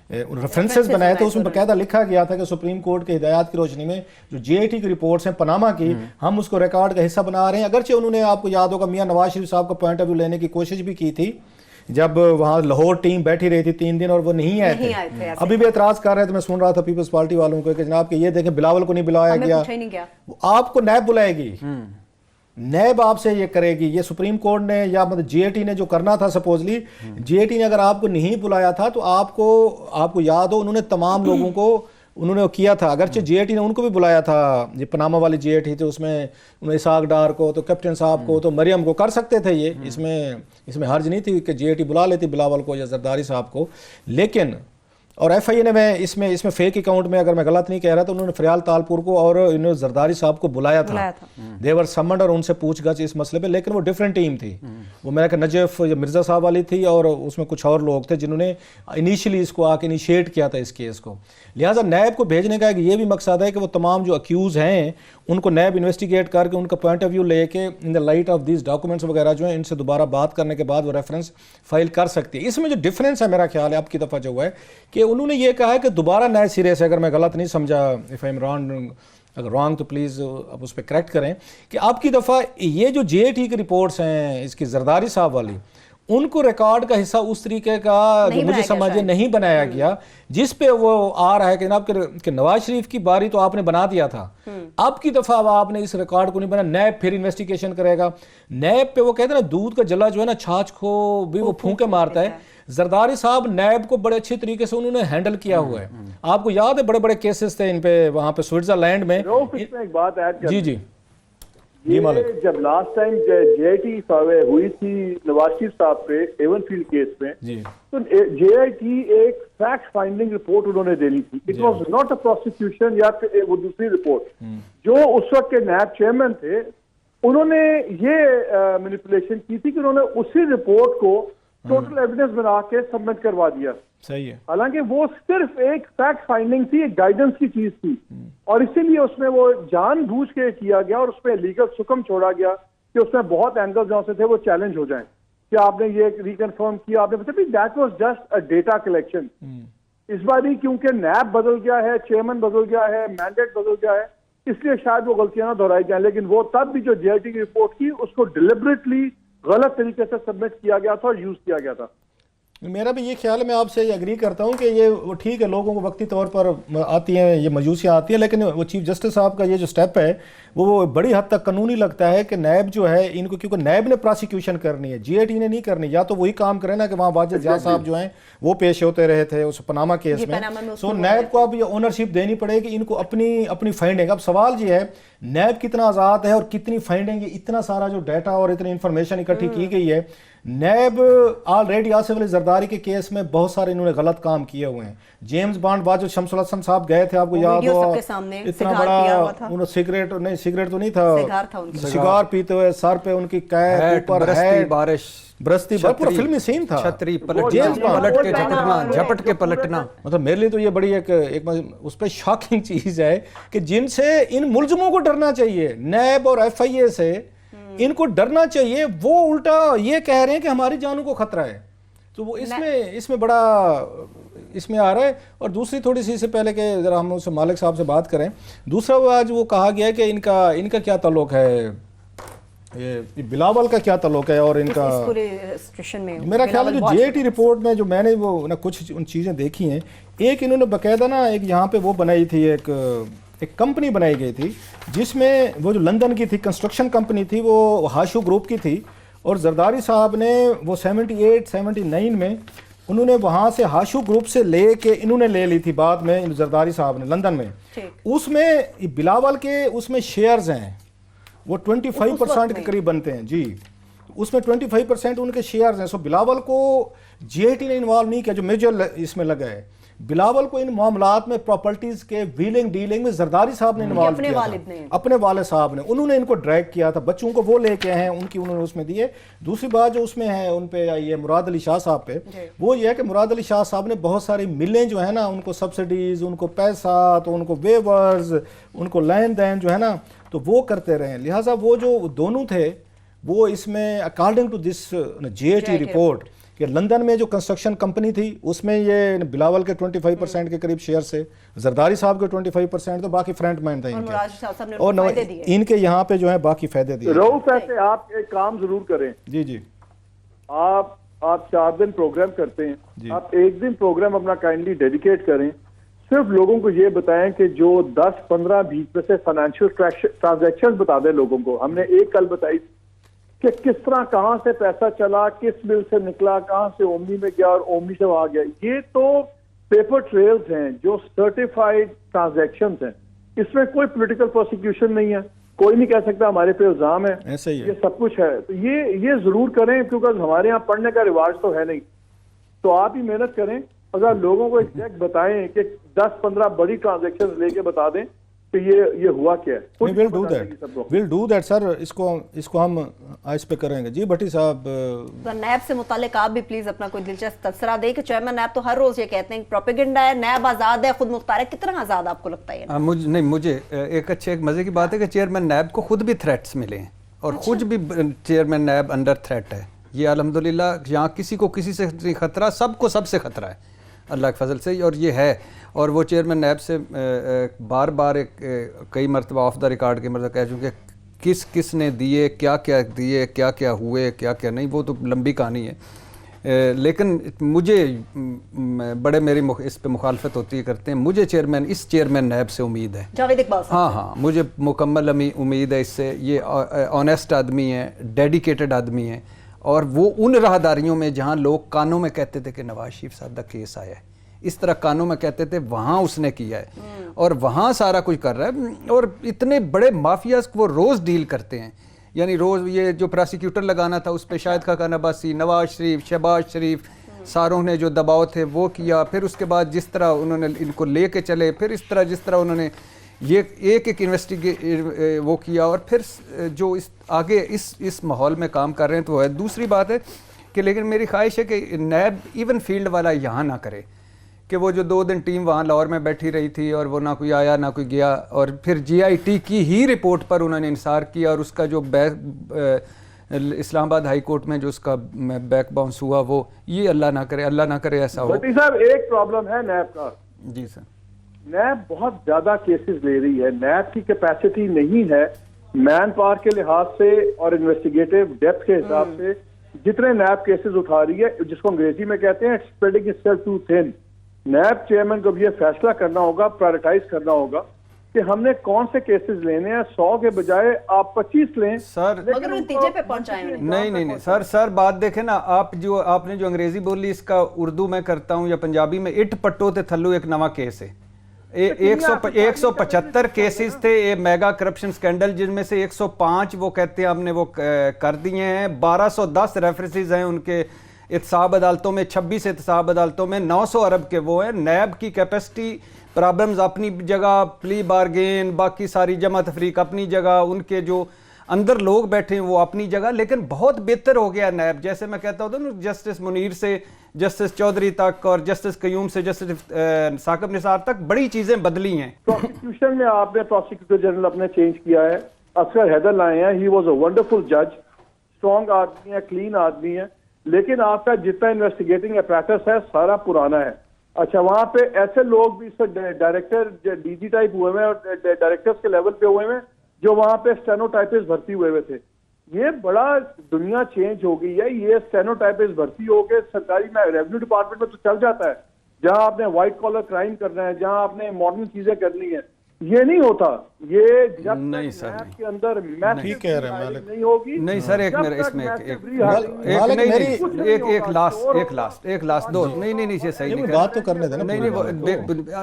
रेफरेंसेस बनाए थे, उसमें बाकायदा लिखा गया था कि सुप्रीम कोर्ट के हिदायत की रोशनी में जो JIT की रिपोर्ट्स हैं पनामा की, हम उसको रिकॉर्ड का हिस्सा बना रहे हैं। अगरचे उन्होंने, आपको याद होगा, मियां नवाज शरीफ साहब का पॉइंट ऑफ व्यू लेने की कोशिश भी की थी जब वहाँ लाहौर टीम बैठी रही थी 3 दिन और वो नहीं आए थे। अभी भी एतराज कर रहे थे। मैं सुन रहा था पीपल्स पार्टी वालों को कि जनाब कि ये देखें बिलावल को नहीं बुलाया गया, आपको नैब बुलाएगी, नैब आपसे ये करेगी। ये सुप्रीम कोर्ट ने या मतलब JIT ने जो करना था, सपोजली JIT ने अगर आपको नहीं बुलाया था तो आपको याद हो उन्होंने तमाम लोगों को उन्होंने किया था। अगरचे JIT ने उनको भी बुलाया था, ये पनामा वाली JIT थी, तो उसमें उन्होंने इसाक डार को, तो कैप्टन साहब को, तो मरियम को कर सकते थे ये, इसमें हर्ज नहीं थी कि JIT बुला लेती बिलावल को या जरदारी साहब को। लेकिन और FIA ने, मैं इसमें फेक अकाउंट में अगर मैं गलत नहीं कह रहा तो उन्होंने फरियाल तालपुर को और इन्होंने जरदारी साहब को बुलाया था। देवर समंड और उनसे पूछगछ इस मसले पे, लेकिन वो डिफरेंट टीम थी। वो मेरा नजफ मिर्जा साहब वाली थी और उसमें कुछ और लोग थे जिन्होंने इनिशियली इसको आके इनिशिएट किया था इस केस को। लिहाजा नैब को भेजने का ये भी मकसद है कि वो तमाम जो अक्यूज हैं उनको नैब इन्वेस्टिगेट करके उनका पॉइंट ऑफ व्यू लेके in the light of this documents वगैरह जो है इनसे दोबारा बात करने के बाद वो रेफरेंस फाइल कर सकती है। इसमें जो डिफरेंस है मेरा ख्याल है अब की दफ़ा जो हुआ है कि उन्होंने ये कहा है कि दोबारा नए सिरे से, अगर मैं गलत नहीं समझा, इफ़ आई एम रॉन्ग, अगर रॉन्ग तो प्लीज़ आप उस पर करेक्ट करें, कि आपकी दफ़ा ये जो JIT की रिपोर्ट्स हैं इसकी जरदारी साहब वाली, उनको रिकॉर्ड का हिस्सा उस तरीके का जो मुझे समझे नहीं बनाया गया, जिस पे वो आ रहा है कि जनाब कि नवाज शरीफ की बारी तो आपने बना दिया था, अब की दफ़ा आपने इस रिकॉर्ड को नहीं बना, नैब फिर इन्वेस्टिगेशन करेगा। नैब पे वो कहते हैं ना दूध का जला जो है ना छाछ को भी वो फूंके मारता है। जरदारी साहब नैब को बड़े अच्छे तरीके से उन्होंने हैंडल किया हुआ है। आपको याद है बड़े बड़े केसेस थे इन पे वहां पे स्विट्जरलैंड में। एक बात ऐड जी जब लास्ट टाइम JIT हुई थी नवाज शरीफ साहब पे एवनफील्ड केस में जी, तो JIT एक फैक्ट फाइंडिंग रिपोर्ट उन्होंने देनी थी। It was not a prosecution या फिर वो दूसरी रिपोर्ट। जो उस वक्त के नैब चेयरमैन थे उन्होंने ये मैनिपुलेशन की थी कि उन्होंने उसी रिपोर्ट को टोटल एविडेंस बना के सबमिट करवा दिया। सही है। हालांकि वो सिर्फ एक फैक्ट फाइंडिंग थी, एक गाइडेंस की चीज थी, और इसीलिए उसमें वो जानबूझ के किया गया और उसमें लीगल सुकम छोड़ा गया कि उसमें बहुत एंगल जहां से थे वो चैलेंज हो जाएं कि आपने ये रिकन्फर्म किया, आपने मतलब that was just a data collection. इस बार ही क्योंकि नैब बदल गया है, चेयरमैन बदल गया है, मैंडेट बदल गया है, इसलिए शायद वो गलतियां ना दोहराई जाए, लेकिन वो तब भी जो जेआईटी की रिपोर्ट की उसको डिलिबरेटली गलत तरीके से सबमिट किया गया था और यूज किया गया था। मेरा भी ये ख्याल है, मैं आपसे एग्री करता हूँ कि ये वो ठीक है, लोगों को वक्ती तौर पर आती हैं ये मायूसियाँ आती हैं, लेकिन वो चीफ जस्टिस साहब का ये जो स्टेप है वो बड़ी हद तक कानूनी लगता है कि नैब जो है इनको, क्योंकि नैब ने प्रोसिक्यूशन करनी है, जीएटी ने नहीं करनी। या तो वही काम करे ना कि वहाँ वाजिद जहाँ साहब जो हैं वो पेश होते रहे थे उस पनामा केस में, सो नैब को अब ये ओनरशिप देनी पड़ेगी इनको अपनी फाइंडिंग। अब सवाल ये है नैब कितना आज़ाद है और कितनी फाइंडिंग, इतना सारा जो डाटा और इतनी इंफॉर्मेशन इकट्ठी की गई है। नैब ऑलरेडी आसिफ अली जरदारी के केस में बहुत सारे इन्होंने गलत काम किए हुए हैं। जेम्स बॉन्ड बाद जो शमसुल हसन साहब गए थे, आपको याद हो, इतना बड़ा उन्होंने सिगरेट तो नहीं था, सिगार पीते हुए सर पे उनकी कैप ऊपर है, बारिश बरसती, पूरा फिल्मी सीन था, छतरी झपट के पलटना। मतलब मेरे लिए तो ये बड़ी एक उस पर शॉकिंग चीज है कि जिनसे इन मुलजमों को डरना चाहिए, नैब और एफआईए से इनको डरना चाहिए, वो उल्टा ये कह रहे हैं कि हमारी जानों को खतरा है। तो वो इसमें बड़ा इसमें आ रहा है। और दूसरी थोड़ी सी, इससे पहले कि जरा हम उससे मालिक साहब से बात करें, दूसरा आज वो कहा गया है कि इनका क्या ताल्लुक है, ये बिलावल का क्या ताल्लुक है और इनका मेरा ख्याल है जो जेआईटी रिपोर्ट में जो मैंने वो ना कुछ उन चीज़ें देखी हैं, एक इन्होंने बाकायदा ना एक यहाँ पे वो बनाई थी, एक कंपनी बनाई गई थी जिसमें वो जो लंदन की थी कंस्ट्रक्शन कंपनी थी, वो हाशू ग्रुप की थी, और जरदारी साहब ने वो 78-79 में उन्होंने वहाँ से हाशू ग्रुप से लेके इन्होंने ले ली थी बाद में जरदारी साहब ने लंदन में। उसमें बिलावल के उसमें शेयर्स हैं, वो 25% के करीब बनते हैं जी, उसमें 25% उनके शेयर्स हैं। सो बिलावल को जेआईटी ने इन्वॉल्व नहीं किया, जो मेजर इसमें लगा है बिलावल को इन मामलात में प्रॉपर्टीज के व्हीलिंग डीलिंग में जरदारी साहब ने इन्वॉल्व किया था, अपने वाले साहब ने, उन्होंने इनको ड्रैग किया था, बच्चों को वो लेके आए हैं, उनकी उन्होंने उसमें दिए। दूसरी बात जो उसमें है उन पे ये मुराद अली शाह साहब पे, वो ये है कि मुराद अली शाह साहब ने बहुत सारी मिलें जो है ना, उनको सब्सिडीज, उनको पैसा, तो उनको वेवर्स, उनको लेन देन जो है ना, तो वो करते रहे। लिहाजा वो जो दोनों थे वो इसमें according to this JIT report कि लंदन में जो कंस्ट्रक्शन कंपनी थी उसमें ये बिलावल के 25% के करीब शेयर से, जरदारी साहब के 25%, तो बाकी फ्रंटमैन थे इनके, और इनके यहाँ पे जो है बाकी फायदे दिए। रऊफ ऐसे आप एक काम जरूर करें, जी आप 4 दिन प्रोग्राम करते हैं, आप एक दिन प्रोग्राम अपना काइंडली डेडिकेट करें, सिर्फ लोगों को ये बताएं कि जो 10, 15, 20 में से फाइनेंशियल ट्रांजैक्शन बता दें लोगों को। हमने एक कल बताई कि किस तरह कहां से पैसा चला, किस बिल से निकला, कहां से ओमनी में गया और ओमनी से वहां गया। ये तो पेपर ट्रेल्स हैं जो सर्टिफाइड ट्रांजैक्शंस हैं, इसमें कोई पॉलिटिकल प्रोसिक्यूशन नहीं है, कोई नहीं कह सकता हमारे पे इल्जाम है, ऐसे ही है। ये सब कुछ है। तो ये जरूर करें, क्योंकि हमारे यहाँ पढ़ने का रिवाज तो है नहीं, तो आप ही मेहनत करें, अगर लोगों को एग्जैक्ट बताएं कि 10-15 बड़ी ट्रांजैक्शंस लेके बता दें तो ये हुआ क्या है। विल डू दैट सर, इसको हम इस पे करेंगे। जी भट्टी साहब, नैब से मुतालिक आप भी प्लीज अपना कोई दिलचस्प तबसरा दें कि चेयरमैन नैब तो हर रोज ये कहते हैं प्रोपेगेंडा है, नैब आजाद है, खुद मुख्तार है, कितना आजाद आपको लगता है? मुझे एक मजे की बात है कि चेयरमैन नैब को खुद भी थ्रेट्स मिले हैं और खुद भी चेयरमैन नैब अंडर थ्रेट है। ये अल्हम्दुलिल्लाह यहाँ किसी को किसी से खतरा, सबको सबसे खतरा है अल्लाह के फजल से, और ये है। और वो चेयरमैन नैब से बार बार कई मरतबा ऑफ द रिकॉर्ड के मतलब कह चुके किस ने दिए, क्या दिए, क्या हुए, क्या नहीं, वो तो लंबी कहानी है। लेकिन मुझे बड़े मेरी इस पे मुखालफत होती है करते हैं, मुझे इस चेयरमैन नैब से उम्मीद है। जावेद इकबाल साहब, हाँ, मुझे मुकम्मल उम्मीद है इससे। ये ऑनेस्ट आदमी है, डेडिकेटेड आदमी है, और वो उन राहदारियों में जहाँ लोग कानों में कहते थे कि नवाज शरीफ साहब का केस आया है, इस तरह कानों में कहते थे, वहाँ उसने किया है और वहाँ सारा कुछ कर रहा है। और इतने बड़े माफियाज वो रोज़ डील करते हैं, यानी रोज़ ये जो प्रोसिक्यूटर लगाना था उस पर शाहिद खान अब्बासी, नवाज शरीफ, शहबाज शरीफ, सारों ने जो दबाव थे वो किया। फिर उसके बाद जिस तरह उन्होंने इनको ले के चले, फिर जिस तरह उन्होंने ये एक इन्वेस्टिगेट वो किया, और फिर जो आगे इस माहौल में काम कर रहे हैं तो है। दूसरी बात है कि लेकिन मेरी ख्वाहिश है कि नैब इवन फील्ड वाला यहाँ ना करे कि वो जो 2 दिन टीम वहाँ लाहौर में बैठी रही थी और वो ना कोई आया ना कोई गया, और फिर GIT की ही रिपोर्ट पर उन्होंने इंसार किया, और उसका जो इस्लामाबाद हाई कोर्ट में जो उसका बैक बाउंस हुआ, वो ये अल्लाह ना करे ऐसा हो। भट्टी साहब, एक प्रॉब्लम है नैब का। जी सर, नैब बहुत ज्यादा केसेस ले रही है, नैब की कैपेसिटी नहीं है मैन पावर के लिहाज से और इन्वेस्टिगेटिव डेप्थ के हिसाब से जितने नैब केसेस उठा रही है, जिसको अंग्रेजी में कहते हैं spreading itself too thin. NAB chairman को भी यह फैसला करना होगा, प्रायोरिटाइज करना होगा कि हमने कौन से केसेस लेने हैं। 100 के बजाय आप 25 लें सर, मगर नतीजे पे पहुंचाए नहीं सर बात देखें ना, आपने जो अंग्रेजी बोली इसका उर्दू में करता हूं या पंजाबी में, इट पट्टो ते थल्लू एक नवा केस है। 175 केसेस थे ये मेगा करप्शन स्कैंडल, जिनमें से 105 वो कहते हैं हमने वो कर दिए हैं। 1210 रेफरेंसेस हैं उनके एहतसाब अदालतों में, 26 एहतसाब अदालतों में, 900 अरब के वो हैं। नैब की कैपेसिटी प्रॉब्लम्स अपनी जगह, प्ली बारगेन, बाकी सारी जमा तफरीक अपनी जगह, उनके जो अंदर लोग बैठे हैं वो अपनी जगह, लेकिन बहुत बेहतर हो गया नैब। जैसे मैं कहता हूँ ना, जस्टिस मुनीर से जस्टिस चौधरी तक और जस्टिस कयूम से जस्टिस साकिब निसार तक बड़ी चीजें बदली हैं। प्रोसिक्यूशन में आपने प्रोसिक्यूटर जनरल अपने चेंज किया है, अफसर हैदर लाए हैं, ही वाज अ वंडरफुल जज, स्ट्रॉन्ग आदमी है, क्लीन आदमी है, लेकिन आपका जितना इन्वेस्टिगेटिंग अपैरेटस है सारा पुराना है। अच्छा, वहां पे ऐसे लोग भी डायरेक्टर DG टाइप हुए हैं और डायरेक्टर्स के लेवल पे हुए हैं जो वहां पे स्टेनोटाइपिस्ट भर्ती हुए थे। ये बड़ा दुनिया चेंज हो गई है। ये स्टेनोटाइपिस्ट भर्ती हो के सरकारी में रेवेन्यू डिपार्टमेंट में तो चल जाता है, जहां आपने व्हाइट कॉलर क्राइम करना है, जहां आपने मॉडर्न चीजें करनी है, ये नहीं होता। ये जब नहीं सर, के अंदर ठीक कह रहे हैं मालिक, नहीं होगी। नहीं सर, एक मेरे इसमें एक लास्ट दो नहीं ये सही नहीं, बात तो करने देना। नहीं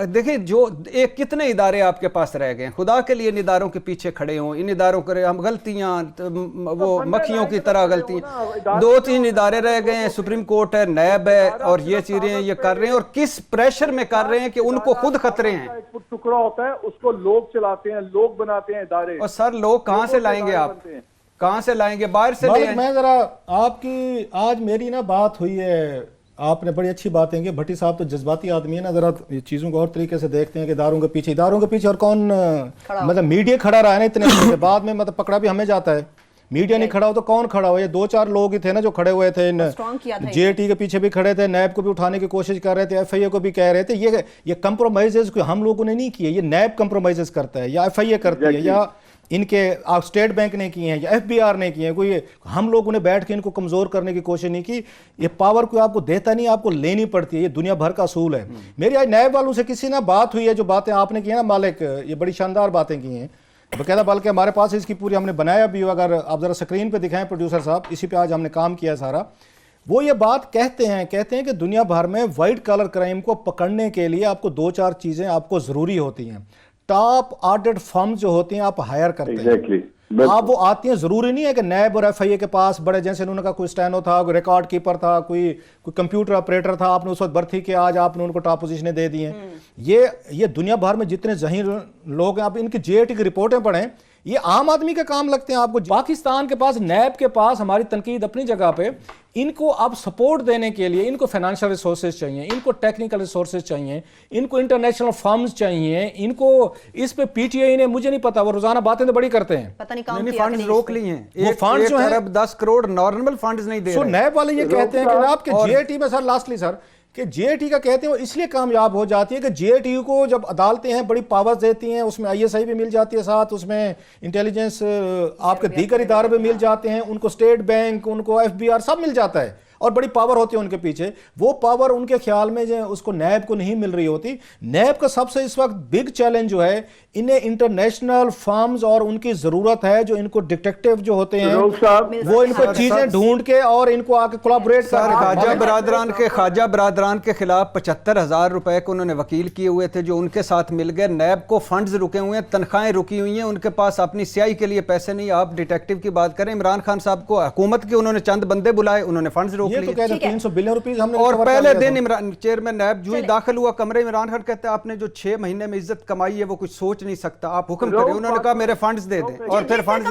देखिए, जो एक कितने इदारे आपके पास रह गए, खुदा के लिए इन इदारों के पीछे खड़े हों, इन इदारों करे हम गलतियां, वो मक्खियों की तरह गलतियां। 2-3 इदारे रह गए हैं, सुप्रीम कोर्ट है, नैब है, और ये चीजें ये कर रहे हैं, और किस प्रेशर में कर रहे हैं कि उनको खुद खतरे हैं। टुकड़ा होता है, उसको लोग चलाते हैं, लोग बनाते हैं इदारे। और सर, लोग कहां से लाएंगे, आप कहां से लाएंगे? बाहर से ले आएं। मैं जरा आपकी आज मेरी ना बात हुई है, आपने बड़ी अच्छी बातें की। भट्टी साहब तो जज्बाती आदमी है ना, जरा चीजों को और तरीके से देखते हैं कि इदारों के पीछे और कौन, मतलब मीडिया खड़ा रहा है ना इतने बाद में, मतलब पकड़ा भी हमें जाता है। मीडिया नहीं खड़ा हो तो कौन खड़ा हो? ये 2-4 लोग ही थे ना जो खड़े हुए थे, JT के पीछे भी खड़े थे, नैब को भी उठाने की कोशिश कर रहे थे, FIA को भी कह रहे थे। ये कंप्रोमाइजेस हम लोगों ने नहीं किए, ये नैब कंप्रोमाइजेस करता है, या FIA करती है, या इनके स्टेट बैंक ने किए हैं, या FBR ने किए हैं। कोई हम लोगों ने बैठ के इनको कमजोर करने की कोशिश नहीं की। ये पावर कोई आपको देता नहीं, आपको लेनी पड़ती है, ये दुनिया भर का असूल है। मेरी आज नैब वालों से किसी ना बात हुई है, जो बातें आपने की है ना मालिक, ये बड़ी शानदार बातें की हैं बकायदा, बल्कि हमारे पास इसकी पूरी हमने बनाया भी हो। अगर आप ज़रा स्क्रीन पे दिखाएं प्रोड्यूसर साहब, इसी पे आज हमने काम किया सारा। वो ये बात कहते हैं कि दुनिया भर में वाइट कॉलर क्राइम को पकड़ने के लिए आपको 2-4 चीज़ें आपको ज़रूरी होती हैं। टॉप ऑडिट फर्म जो होती हैं आप हायर करते हैं, आप वो आती हैं। ज़रूरी नहीं है कि नैब और FIA के पास बड़े, जैसे उन्होंने कहा कोई स्टेनो था, कोई रिकॉर्ड कीपर था, कोई कंप्यूटर ऑपरेटर था, आपने उस वक्त भर्ती किया, आज आपने उनको टॉप पोजीशनें दे दी हैं। ये दुनिया भर में जितने ज़हीन लोग हैं, आप इनकी JIT की रिपोर्टें पढ़ें, ये आम आदमी के काम लगते हैं आपको। पाकिस्तान के पास, नैब के पास, हमारी तनकीद अपनी जगह पे, इनको आप सपोर्ट देने के लिए इनको फाइनेंशियल रिसोर्सेज चाहिए, इनको टेक्निकल रिसोर्सेज चाहिए, इनको इंटरनेशनल फर्म्स चाहिए, इनको इस पे PTI ने, मुझे नहीं पता, वो रोजाना बातें तो बड़ी करते हैं, पता नहीं फंड्स रोक लिए हैं। वो फंड्स जो है 10 करोड़ नॉर्मल फंड्स नहीं दे रहे। नैब वाले ये कहते हैं कि आपके JIT में सर, लास्टली सर, कि JIT का कहते हैं वो इसलिए कामयाब हो जाती है कि JIT को जब अदालतें हैं बड़ी पावर्स देती हैं, उसमें ISI भी मिल जाती है, साथ उसमें इंटेलिजेंस आपके दीगर इदारे भी मिल जाते हैं, उनको स्टेट बैंक, उनको FBR सब मिल जाता है, और बड़ी पावर होती है उनके पीछे। वो पावर उनके ख्याल में जो उसको नैब को नहीं मिल रही होती। नैब का सबसे इस वक्त बिग चैलेंज जो है, इन्हें इंटरनेशनल फर्म्स और उनकी जरूरत है, जो इनको डिटेक्टिव जो होते हैं वो इनको चीजें ढूंढ के और इनको आके कोलैबोरेट कर। ख्वाजा बरादरान के खिलाफ 75,000 रुपए को उन्होंने वकील किए हुए थे, जो उनके साथ मिल गए। नैब को फंड्स रुके हुए हैं, तनख्वाहें रुकी हुई हैं, उनके पास अपनी स्याही के लिए पैसे नहीं। आप डिटेक्टिव की बात करें, इमरान खान साहब को हुकूमत के उन्होंने चंद बंदे बुलाए, उन्होंने फंड्स रोक लिए। 300 बिलियन रुपीस हमने, और पहले दिन चेयरमैन नैब जो ही दाखिल हुआ कमरे, इमरान खान कहते हैं आपने जो 6 महीने में इज्जत कमाई है वो कुछ सोच नहीं सकता, आप हुक्म करें। उन्होंने कहा मेरे फंड्स दे दें, और फिर फंड्स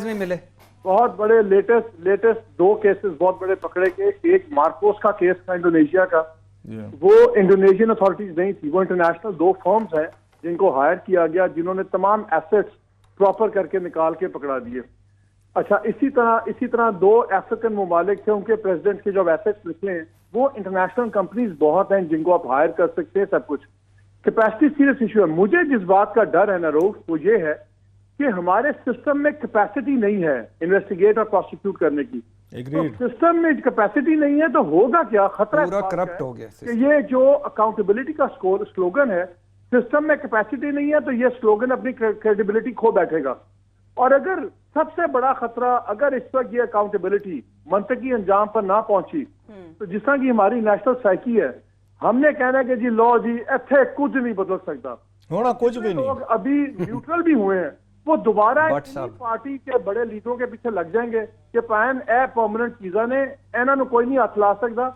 नहीं मिले, बहुत बड़े लेटेस्ट 2 केसेस बहुत बड़े पकड़े गए। एक मार्कोस का केस था इंडोनेशिया का, वो इंडोनेशियन अथॉरिटीज नहीं थी, वो इंटरनेशनल 2 फर्म्स हैं जिनको हायर किया गया, जिन्होंने तमाम एसेट्स प्रॉपर करके निकाल के पकड़ा दिए। अच्छा, इसी तरह 2 अफ्रीकन ममालिक थे, उनके प्रेसिडेंट के जो एसेट्स निकले हैं वो इंटरनेशनल कंपनीज बहुत हैं जिनको आप हायर कर सकते हैं, सब कुछ। कैपेसिटी सीरियस इशू है। मुझे जिस बात का डर है ना रऊफ, वो ये है कि हमारे सिस्टम में कैपेसिटी नहीं है इन्वेस्टिगेट और प्रोसिक्यूट करने की। तो सिस्टम में कैपेसिटी नहीं है तो होगा क्या? खतरा पूरा करप्ट हो गया कि ये जो अकाउंटेबिलिटी का स्लोगन है, सिस्टम में कैपेसिटी नहीं है तो ये स्लोगन अपनी क्रेडिबिलिटी खो बैठेगा। और अगर सबसे बड़ा खतरा, अगर इस वक्त ये अकाउंटेबिलिटी मंतकी अंजाम पर ना पहुंची, तो जिस तरह की हमारी नेशनल साइकी है, हमने कहना है कि जी लो जी इत्थे कुछ नहीं बदल सकता, होना कुछ भी नहीं। लोग अभी न्यूट्रल भी हुए हैं, वो दोबारा पार्टी के बड़े लीडरों के पीछे लग जाएंगे कि पैन ए परमानेंट चीजा ने इन्होंने कोई नहीं हाथ ला सकता,